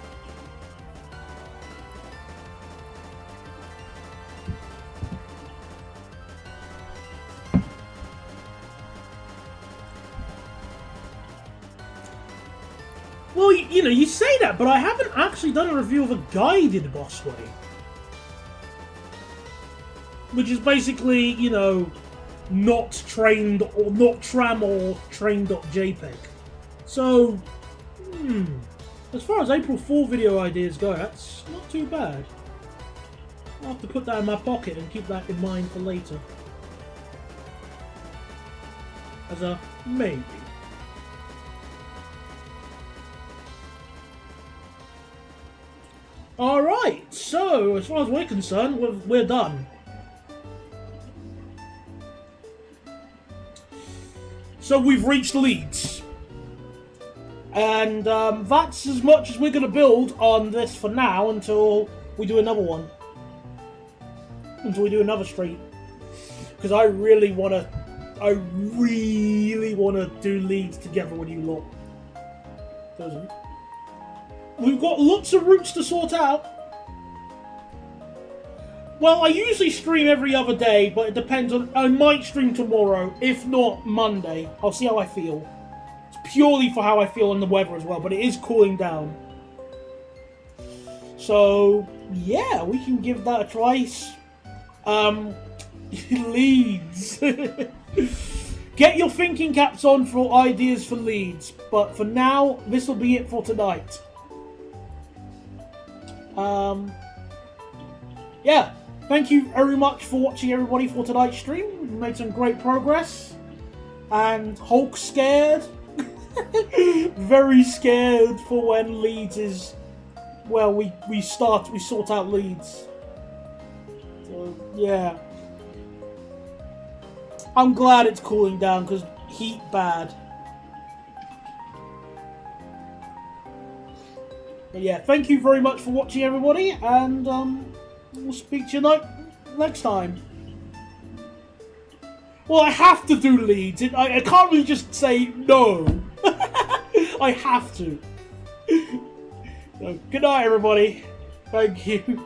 Well, you know, you say that, but I haven't actually done a review of a guided busway. Which is basically, you know, not trained or not tram or train.jpg. So, as far as April Fool video ideas go, that's not too bad. I'll have to put that in my pocket and keep that in mind for later. As a maybe. Alright, so as far as we're concerned, we're done. So we've reached Leeds. And that's as much as we're going to build on this for now until we do another one. Until we do another street. Because I really want to do Leeds together with you lot. We've got lots of routes to sort out. Well, I usually stream every other day, but it depends on... I might stream tomorrow, if not Monday. I'll see how I feel. It's purely for how I feel on the weather as well, but it is cooling down. So, yeah, we can give that a try. Leeds. Get your thinking caps on for ideas for Leeds. But for now, this will be it for tonight. Yeah, thank you very much for watching, everybody, for tonight's stream. We've made some great progress. And Hulk scared. Very scared for when Leeds is... Well, we sort out Leeds. So, yeah. I'm glad it's cooling down, because heat bad. But yeah, thank you very much for watching, everybody, and we'll speak to you next time. Well, I have to do Leeds. I can't really just say no. I have to. So, good night, everybody. Thank you.